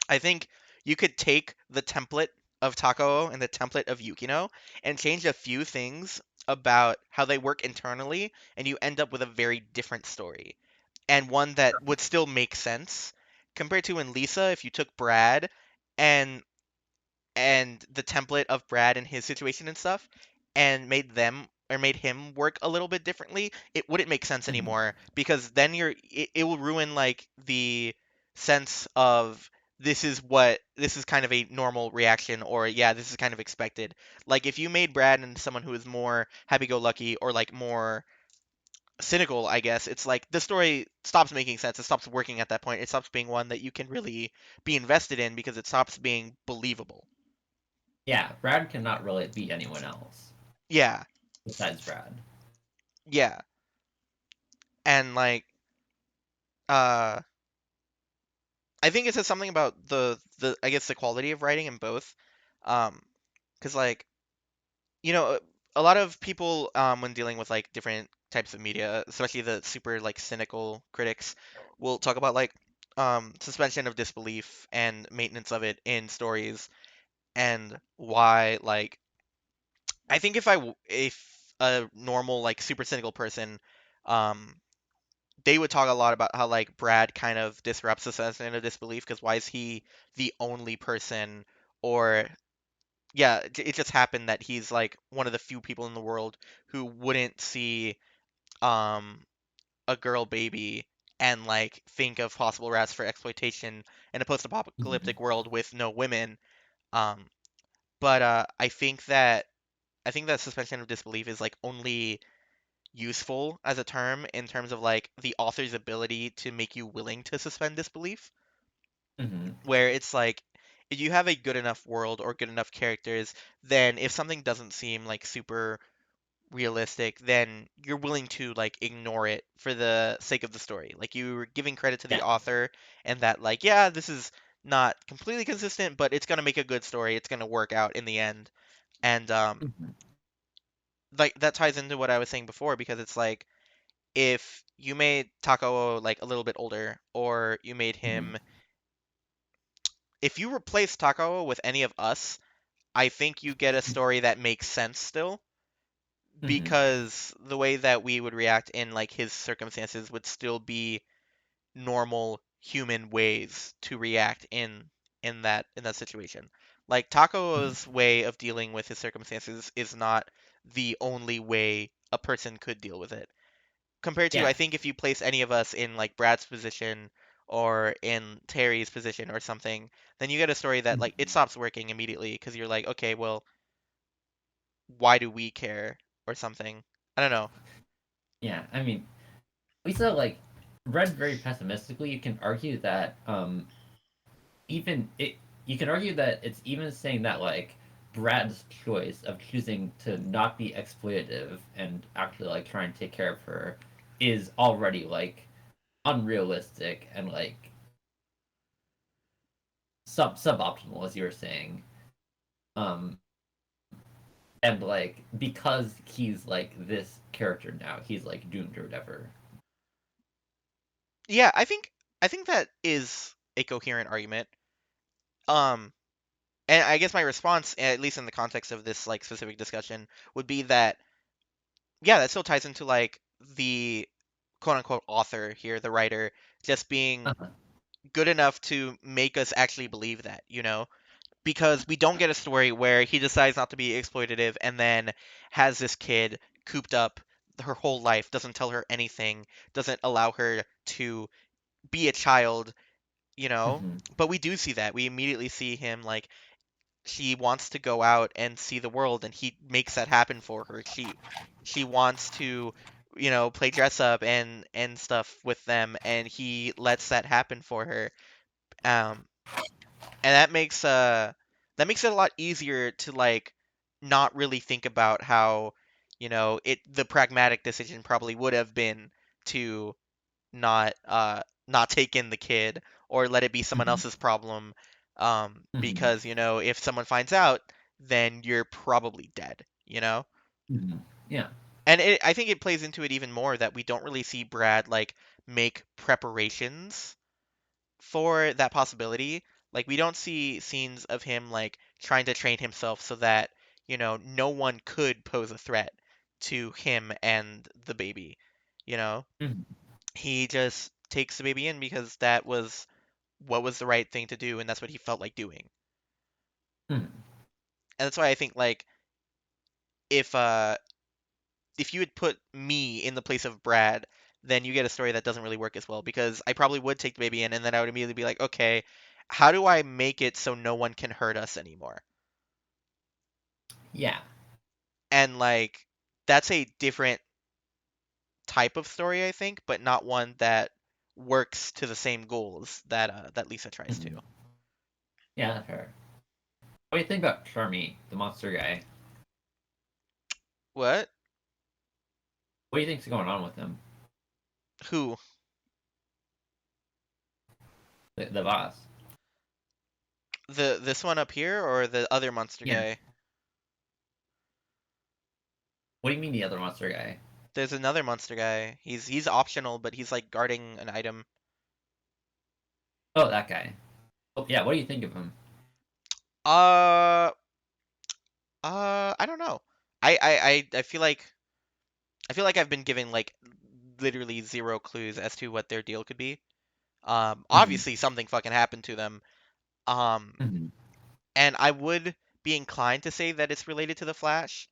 Speaker 1: I think you could take the template of Takao and the template of Yukino and change a few things about how they work internally, and you end up with a very different story. And one that would still make sense compared to in Lisa if you took Brad and the template of Brad and his situation and stuff and made them or made him work a little bit differently, it wouldn't make sense
Speaker 2: Mhm.
Speaker 1: anymore because then it will ruin like the sense of this is kind of a normal reaction or yeah, this is kind of expected. Like if you made Brad into someone who is more happy-go-lucky or like more cynical, I guess, it's like the story stops making sense. It stops working at that point. It stops being one that you can really be invested in because it stops being believable.
Speaker 2: Yeah, Brad cannot really be anyone else
Speaker 1: Yeah,
Speaker 2: besides Brad.
Speaker 1: yeah, and like, uh, I think it says something about the I guess the quality of writing in both, because like you know a lot of people when dealing with like different types of media, especially the super like cynical critics, will talk about like suspension of disbelief and maintenance of it in stories and why like I think if a normal like super cynical person um they would talk a lot about how like Brad kind of disrupts the suspension of disbelief because why is he the only person or yeah it just happened that he's like one of the few people in the world who wouldn't see um a girl baby and like think of possible routes for exploitation in a
Speaker 2: Mhm.
Speaker 1: post-apocalyptic world with no women um but I think that suspension of disbelief is like only useful as a term in terms of like the author's ability to make you willing to suspend disbelief,
Speaker 2: Mhm.
Speaker 1: where it's like if you have a good enough world or good enough characters, then if something doesn't seem like super realistic, then you're willing to like ignore it for the sake of the story. Like you're giving credit to the
Speaker 2: Yeah.
Speaker 1: author and that like, yeah, this is not completely consistent, but it's gonna make a good story. It's gonna work out in the end. And
Speaker 2: Mhm.
Speaker 1: like that ties into what I was saying before because it's like if you made Takao like a little bit older, or you made
Speaker 2: Mhm.
Speaker 1: him, if you replace Takao with any of us, I think you get a story that makes sense still,
Speaker 2: Mhm.
Speaker 1: because the way that we would react in like his circumstances would still be normal human ways to react in that situation. Like
Speaker 2: Mhm.
Speaker 1: Tako's way of dealing with his circumstances is not the only way a person could deal with it. Compared to I
Speaker 2: Yeah.
Speaker 1: think if you place any of us in like Brad's position or in Terry's position or something, then you get a story that like it
Speaker 2: Mhm.
Speaker 1: stops working immediately because you're like, okay, well, why do we care or something? I don't know.
Speaker 2: Yeah. I mean, Lisa like read very pessimistically. You can argue that even it you can argue that it's even saying that like Brad's choice of choosing to not be exploitative and actually like try and take care of her is already like unrealistic and like suboptimal, as you were saying. Um, and like because he's like this character now, he's like doomed or whatever.
Speaker 1: Yeah, I think that is a coherent argument. Um, and I guess my response, at least in the context of this like specific discussion, would be that yeah, that still ties into like the quote unquote author here, the writer, just being
Speaker 2: Uh-huh.
Speaker 1: good enough to make us actually believe that, you know? Because we don't get a story where he decides not to be exploitative and then has this kid cooped up her whole life, doesn't tell her anything, doesn't allow her to be a child, you know?
Speaker 2: Mm-hmm.
Speaker 1: But we do see that. We immediately see him like she wants to go out and see the world and he makes that happen for her. She wants to, you know, play dress up and stuff with them and he lets that happen for her. Um and that makes it a lot easier to like not really think about how, you know, the pragmatic decision probably would have been to not take in the kid or let it be someone
Speaker 2: Mm-hmm.
Speaker 1: else's problem
Speaker 2: Mm-hmm.
Speaker 1: because you know if someone finds out then you're probably dead, you know.
Speaker 2: Mm-hmm. Yeah.
Speaker 1: And I think it plays into it even more that we don't really see Brad like make preparations for that possibility. Like we don't see scenes of him like trying to train himself so that, you know, no one could pose a threat to him and the baby, you know.
Speaker 2: Mm-hmm.
Speaker 1: He just takes the baby in because that was what was the right thing to do and that's what he felt like doing.
Speaker 2: Mm-hmm.
Speaker 1: And that's why I think like if uh if you had put me in the place of Brad, then you get a story that doesn't really work as well because I probably would take the baby in and then I would immediately be like, okay, how do I make it so no one can hurt us anymore?
Speaker 2: Yeah.
Speaker 1: And like that's a different type of story, I think, but not one that works to the same goals that Lisa tries to.
Speaker 2: Mm-hmm. Yeah, that's fair. What do you think about Charmy, the monster guy?
Speaker 1: What?
Speaker 2: What do you think's going on with him?
Speaker 1: Who?
Speaker 2: The boss.
Speaker 1: This one up here or the other monster
Speaker 2: Yeah.
Speaker 1: guy?
Speaker 2: What do you mean the other monster guy?
Speaker 1: There's another monster guy. He's optional, but he's like guarding an item.
Speaker 2: Oh, that guy. Oh, yeah. What do you think of him?
Speaker 1: Uh, I don't know. I feel like I've been given like literally zero clues as to what their deal could be.
Speaker 2: Mm-hmm.
Speaker 1: Obviously something fucking happened to them. Um,
Speaker 2: Mm-hmm.
Speaker 1: and I would be inclined to say that it's related to the Flash,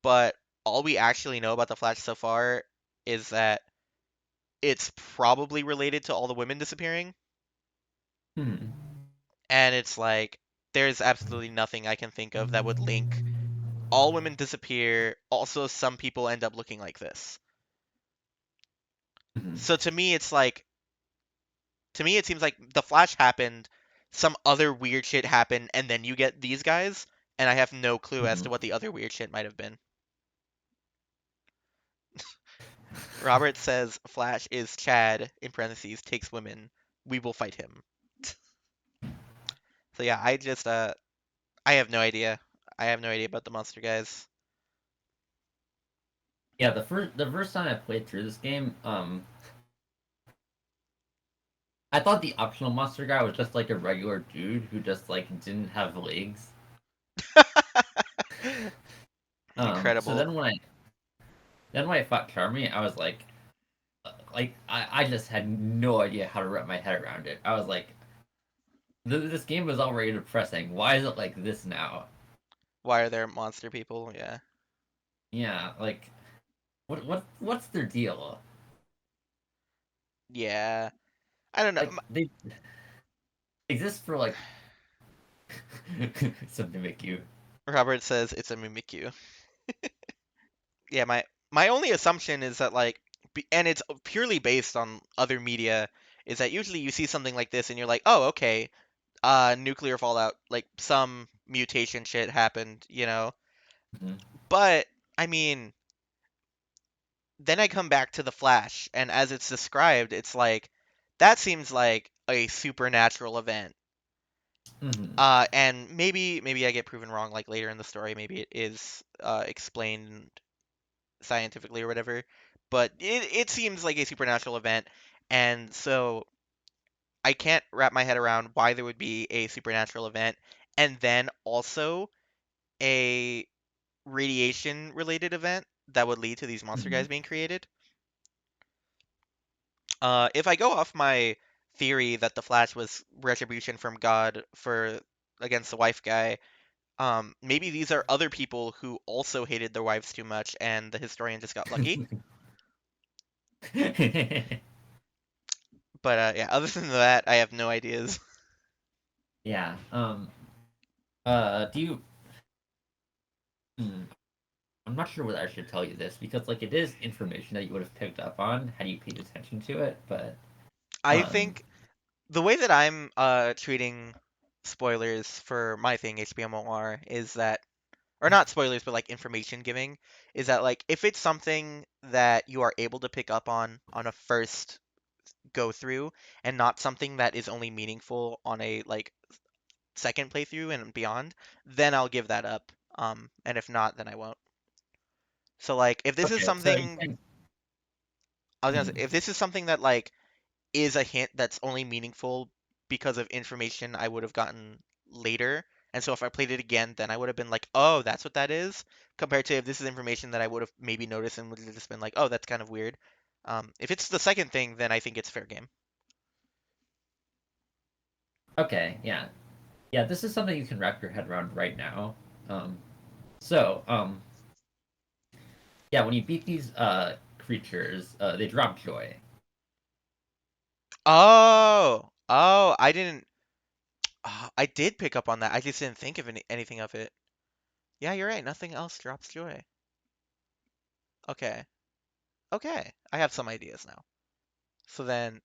Speaker 1: but all we actually know about the Flash so far is that it's probably related to all the women disappearing,
Speaker 2: Mm-hmm.
Speaker 1: and it's like there's absolutely nothing I can think of that would link all women disappear. Also, some people end up looking like this.
Speaker 2: Mm-hmm.
Speaker 1: So to me it seems like the Flash happened, some other weird shit happened, and then you get these guys, and I have no clue as
Speaker 2: Mm-hmm.
Speaker 1: to what the other weird shit might have been. Robert says Flash is Chad in parentheses takes women. We will fight him. So yeah, I have no idea. I have no idea about the monster guys.
Speaker 2: Yeah, the first time I played through this game, I thought the optional monster guy was just like a regular dude who just like didn't have legs. So
Speaker 1: Incredible.
Speaker 2: then when I fought Charmy, I was like I just had no idea how to wrap my head around it. I was like, this game was already depressing. Why is it like this now?
Speaker 1: Why are there monster people? Yeah.
Speaker 2: Yeah, like what's their deal?
Speaker 1: Yeah. I don't know.
Speaker 2: Like they exist for like something to make you.
Speaker 1: Robert says it's a Mimikyu. Yeah, my only assumption is that like and it's purely based on other media is that usually you see something like this and you're like, "Oh, okay. Nuclear fallout, like some mutation shit happened, you know."
Speaker 2: Mhm.
Speaker 1: But I mean, then I come back to the Flash, and as it's described, it's like that seems like a supernatural event.
Speaker 2: Hmm.
Speaker 1: And maybe I get proven wrong like later in the story. Maybe it is explained scientifically or whatever. But it seems like a supernatural event, and so I can't wrap my head around why there would be a supernatural event and then also a radiation related event that would lead to these monster
Speaker 2: Hmm.
Speaker 1: guys being created. If I go off my theory that the Flash was retribution from God for against the wife guy, maybe these are other people who also hated their wives too much, and the historian just got lucky. But yeah, other than that, I have no ideas.
Speaker 2: Yeah. Do you? Hmm, I'm not sure whether I should tell you this because like it is information that you would have picked up on had you paid attention to it, but
Speaker 1: I
Speaker 2: um.
Speaker 1: think the way that I'm treating spoilers for my thing, HBMOR, is that, or not spoilers, but like information giving, is that like if it's something that you are able to pick up on a first go through and not something that is only meaningful on a like second playthrough and beyond, then I'll give that up. And if not, then I won't. So like if this is
Speaker 2: Okay, so you
Speaker 1: something
Speaker 2: said.
Speaker 1: I was gonna say,
Speaker 2: Mhm.
Speaker 1: if this is something that like is a hint that's only meaningful because of information I would have gotten later. And so if I played it again, then I would have been like, oh, that's what that is. Compared to if this is information that I would have maybe noticed and would have just been like, oh, that's kind of weird. If it's the second thing, then I think it's fair game.
Speaker 2: Okay, yeah, yeah. This is something you can wrap your head around right now. Um, so yeah, when you beat these creatures, they drop joy.
Speaker 1: Oh, I didn't. I did pick up on that. I just didn't think of anything of it. Yeah, you're right. Nothing else drops joy. Okay, okay. I have some ideas now. So then,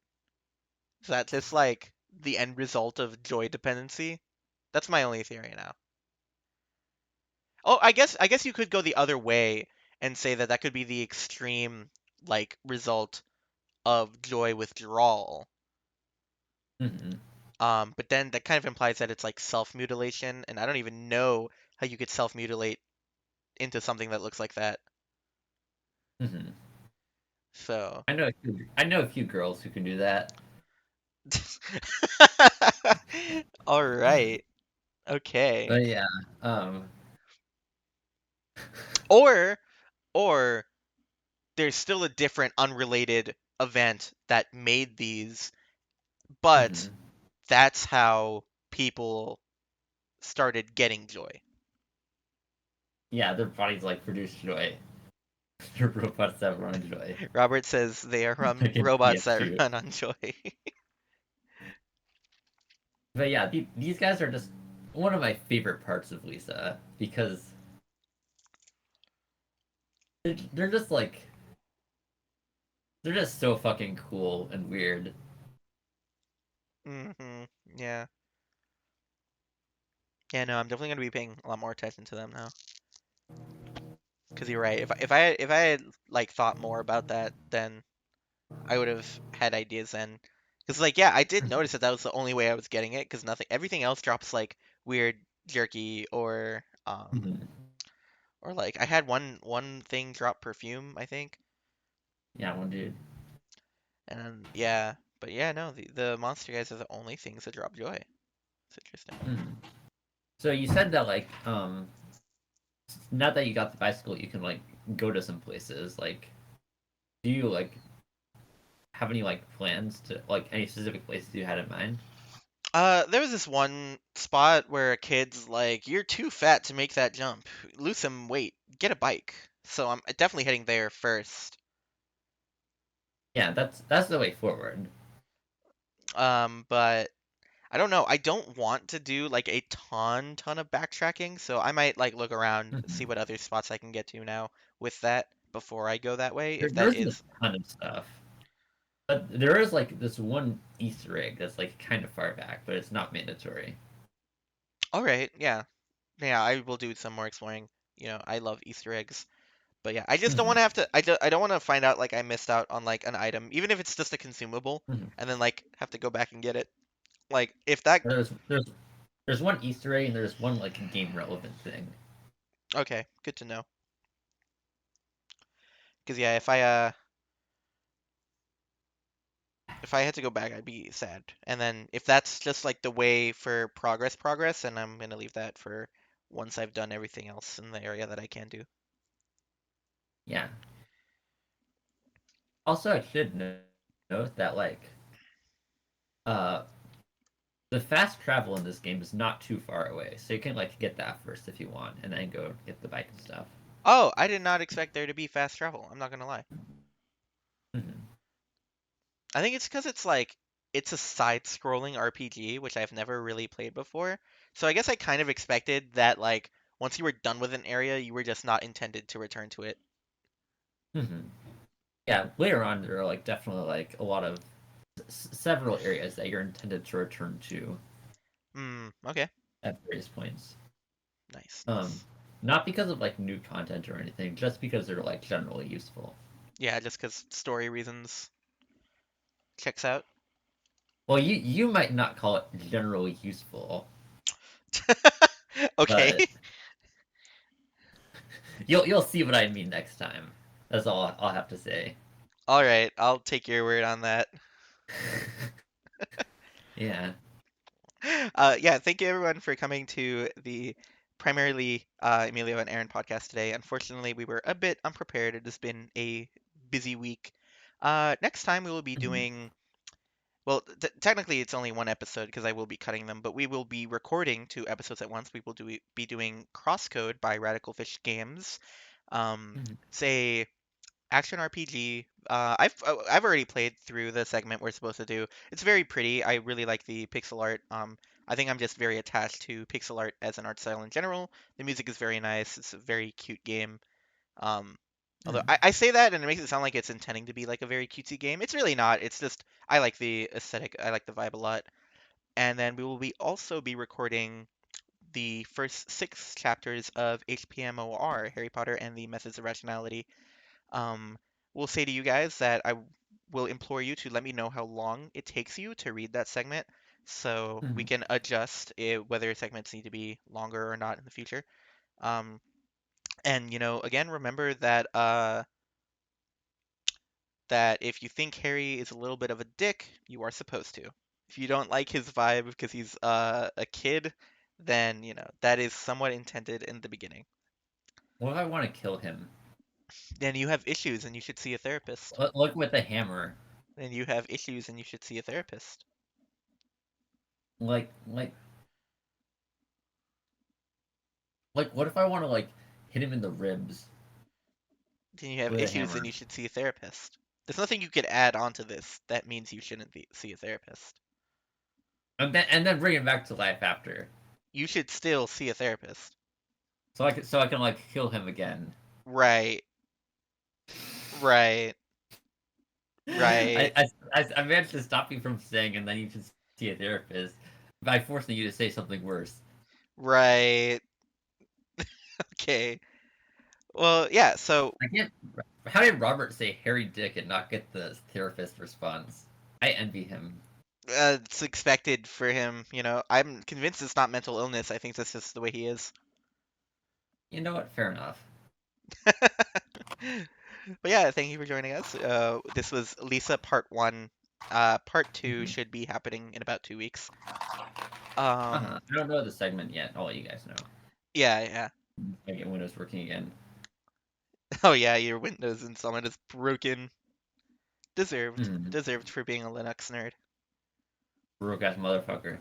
Speaker 1: is that just like the end result of joy dependency? That's my only theory now. Oh, I guess you could go the other way and say that that could be the extreme like result of joy withdrawal.
Speaker 2: Hmm.
Speaker 1: But then that kind of implies that it's like self-mutilation, and I don't even know how you could self-mutilate into something that looks like that.
Speaker 2: Hmm.
Speaker 1: So,
Speaker 2: I know a few girls who can do that.
Speaker 1: all right, okay.
Speaker 2: But yeah, um,
Speaker 1: Or or there's still a different unrelated event that made these, but
Speaker 2: mhm.
Speaker 1: that's how people started getting joy.
Speaker 2: Yeah, their bodies like produce joy. They're robots that run joy.
Speaker 1: Robert says they are
Speaker 2: Like in
Speaker 1: robots that
Speaker 2: TF2.
Speaker 1: run on joy.
Speaker 2: But yeah, these guys are just one of my favorite parts of Lisa because they're just like they're just so fucking cool and weird.
Speaker 1: Yeah. Yeah, no, I'm definitely gonna be paying a lot more attention to them now. Because you're right. If I had like thought more about that, then I would have had ideas then. Because like yeah, I did notice that that was the only way I was getting it. Because nothing, everything else drops like weird jerky
Speaker 2: Mhm.
Speaker 1: or like I had one thing drop perfume, I think.
Speaker 2: Yeah, one dude.
Speaker 1: And yeah, but yeah, no, the monster guys are the only things that drop joy. It's interesting.
Speaker 2: Mhm. So you said that like now that you got the bicycle, you can like go to some places. Like, do you like have any like plans to like any specific places you had in mind?
Speaker 1: There was this one spot where a kid's like, "You're too fat to make that jump. Lose some weight. Get a bike." So I'm definitely heading there first.
Speaker 2: Yeah, that's the way forward.
Speaker 1: But I don't know. I don't want to do like a ton of backtracking, so I might like look around, see
Speaker 2: Mhm.
Speaker 1: what other spots I can get to now with that before I go that way, if
Speaker 2: There
Speaker 1: that
Speaker 2: isn't a
Speaker 1: is.
Speaker 2: ton of stuff, but there is like this one Easter egg that's like kind of far back, but it's not mandatory.
Speaker 1: All right, yeah. Yeah, I will do some more exploring. I love Easter eggs. But yeah, I just don't
Speaker 2: Mhm,
Speaker 1: want to have to. I don't want to find out like I missed out on like an item, even if it's just a consumable,
Speaker 2: mhm.
Speaker 1: and then like have to go back and get it. Like if that.
Speaker 2: There's one Easter egg and there's one like game relevant thing.
Speaker 1: Okay, good to know. Because yeah, if I had to go back, I'd be sad. And then if that's just like the way for progress, and I'm gonna leave that for once I've done everything else in the area that I can do.
Speaker 2: Yeah. Also, I should note that uh the fast travel in this game is not too far away, so you can like get that first if you want, and then go get the bike and stuff.
Speaker 1: Oh, I did not expect there to be fast travel. I'm not gonna lie.
Speaker 2: Mhm.
Speaker 1: I think it's because it's like it's a side-scrolling RPG, which I've never really played before. So I guess I kind of expected that like once you were done with an area, you were just not intended to return to it.
Speaker 2: Mhm. Yeah, later on there are like definitely like a lot of several areas that you're intended to return to
Speaker 1: Hmm, okay.
Speaker 2: at various points.
Speaker 1: Nice,
Speaker 2: Um,
Speaker 1: nice.
Speaker 2: not because of like new content or anything, just because they're like generally useful.
Speaker 1: Yeah, just because story reasons checks out.
Speaker 2: Well, you might not call it generally useful,
Speaker 1: Okay.
Speaker 2: but you'll see what I mean next time. That's all I'll have to say.
Speaker 1: All right, I'll take your word on that.
Speaker 2: Yeah.
Speaker 1: Yeah, thank you everyone for coming to the primarily Emilio and Aaron podcast today. Unfortunately, we were a bit unprepared. It has been a busy week. Next time we will be
Speaker 2: Mhm.
Speaker 1: doing, well, technically it's only one episode because I will be cutting them, but we will be recording two episodes at once. We will be doing Crosscode by Radical Fish Games.
Speaker 2: Mhm.
Speaker 1: It's a action RPG. I've already played through the segment we're supposed to do. It's very pretty. I really like the pixel art. I think I'm just very attached to pixel art as an art style in general. The music is very nice. It's a very cute game. Um, although
Speaker 2: Mhm.
Speaker 1: I say that and it makes it sound like it's intending to be like a very cutesy game. It's really not. It's just I like the aesthetic. I like the vibe a lot. And then we will be also be recording the first six chapters of HPMOR, Harry Potter and the Methods of Rationality. um, will say to you guys that I will implore you to let me know how long it takes you to read that segment so we
Speaker 2: Mhm.
Speaker 1: can adjust whether segments need to be longer or not in the future. Um, and again, remember that if you think Harry is a little bit of a dick, you are supposed to. If you don't like his vibe because he's a kid, then that is somewhat intended in the beginning.
Speaker 2: What if I want to kill him?
Speaker 1: Then you have issues and you should see a therapist.
Speaker 2: Look with a hammer.
Speaker 1: Then you have issues and you should see a therapist.
Speaker 2: Like like what if I want to like hit him in the ribs
Speaker 1: Then you have
Speaker 2: with a
Speaker 1: issues and
Speaker 2: hammer?
Speaker 1: you should see a therapist. There's nothing you could add onto this that means you shouldn't see a therapist.
Speaker 2: And then bring him back to life after.
Speaker 1: You should still see a therapist.
Speaker 2: So I can like kill him again.
Speaker 1: Right, right, right,
Speaker 2: I managed to stop you from saying, and then you should see a therapist by forcing you to say something worse.
Speaker 1: right. Okay. Well, yeah, so
Speaker 2: I can't. How did Robert say Harry Dick and not get the therapist response? I envy him.
Speaker 1: it's expected for him, I'm convinced it's not mental illness. I think that's just the way he is.
Speaker 2: You know what? Fair enough.
Speaker 1: But yeah, thank you for joining us. This was Lisa part 1. Part 2
Speaker 2: Hmm.
Speaker 1: should be happening in about 2 weeks.
Speaker 2: I don't know the segment yet. I'll let you guys know.
Speaker 1: Yeah, yeah.
Speaker 2: I get Windows working again.
Speaker 1: Oh yeah, your Windows installment is broken. Deserved.
Speaker 2: Hmm.
Speaker 1: Deserved for being a Linux nerd.
Speaker 2: Broke ass motherfucker.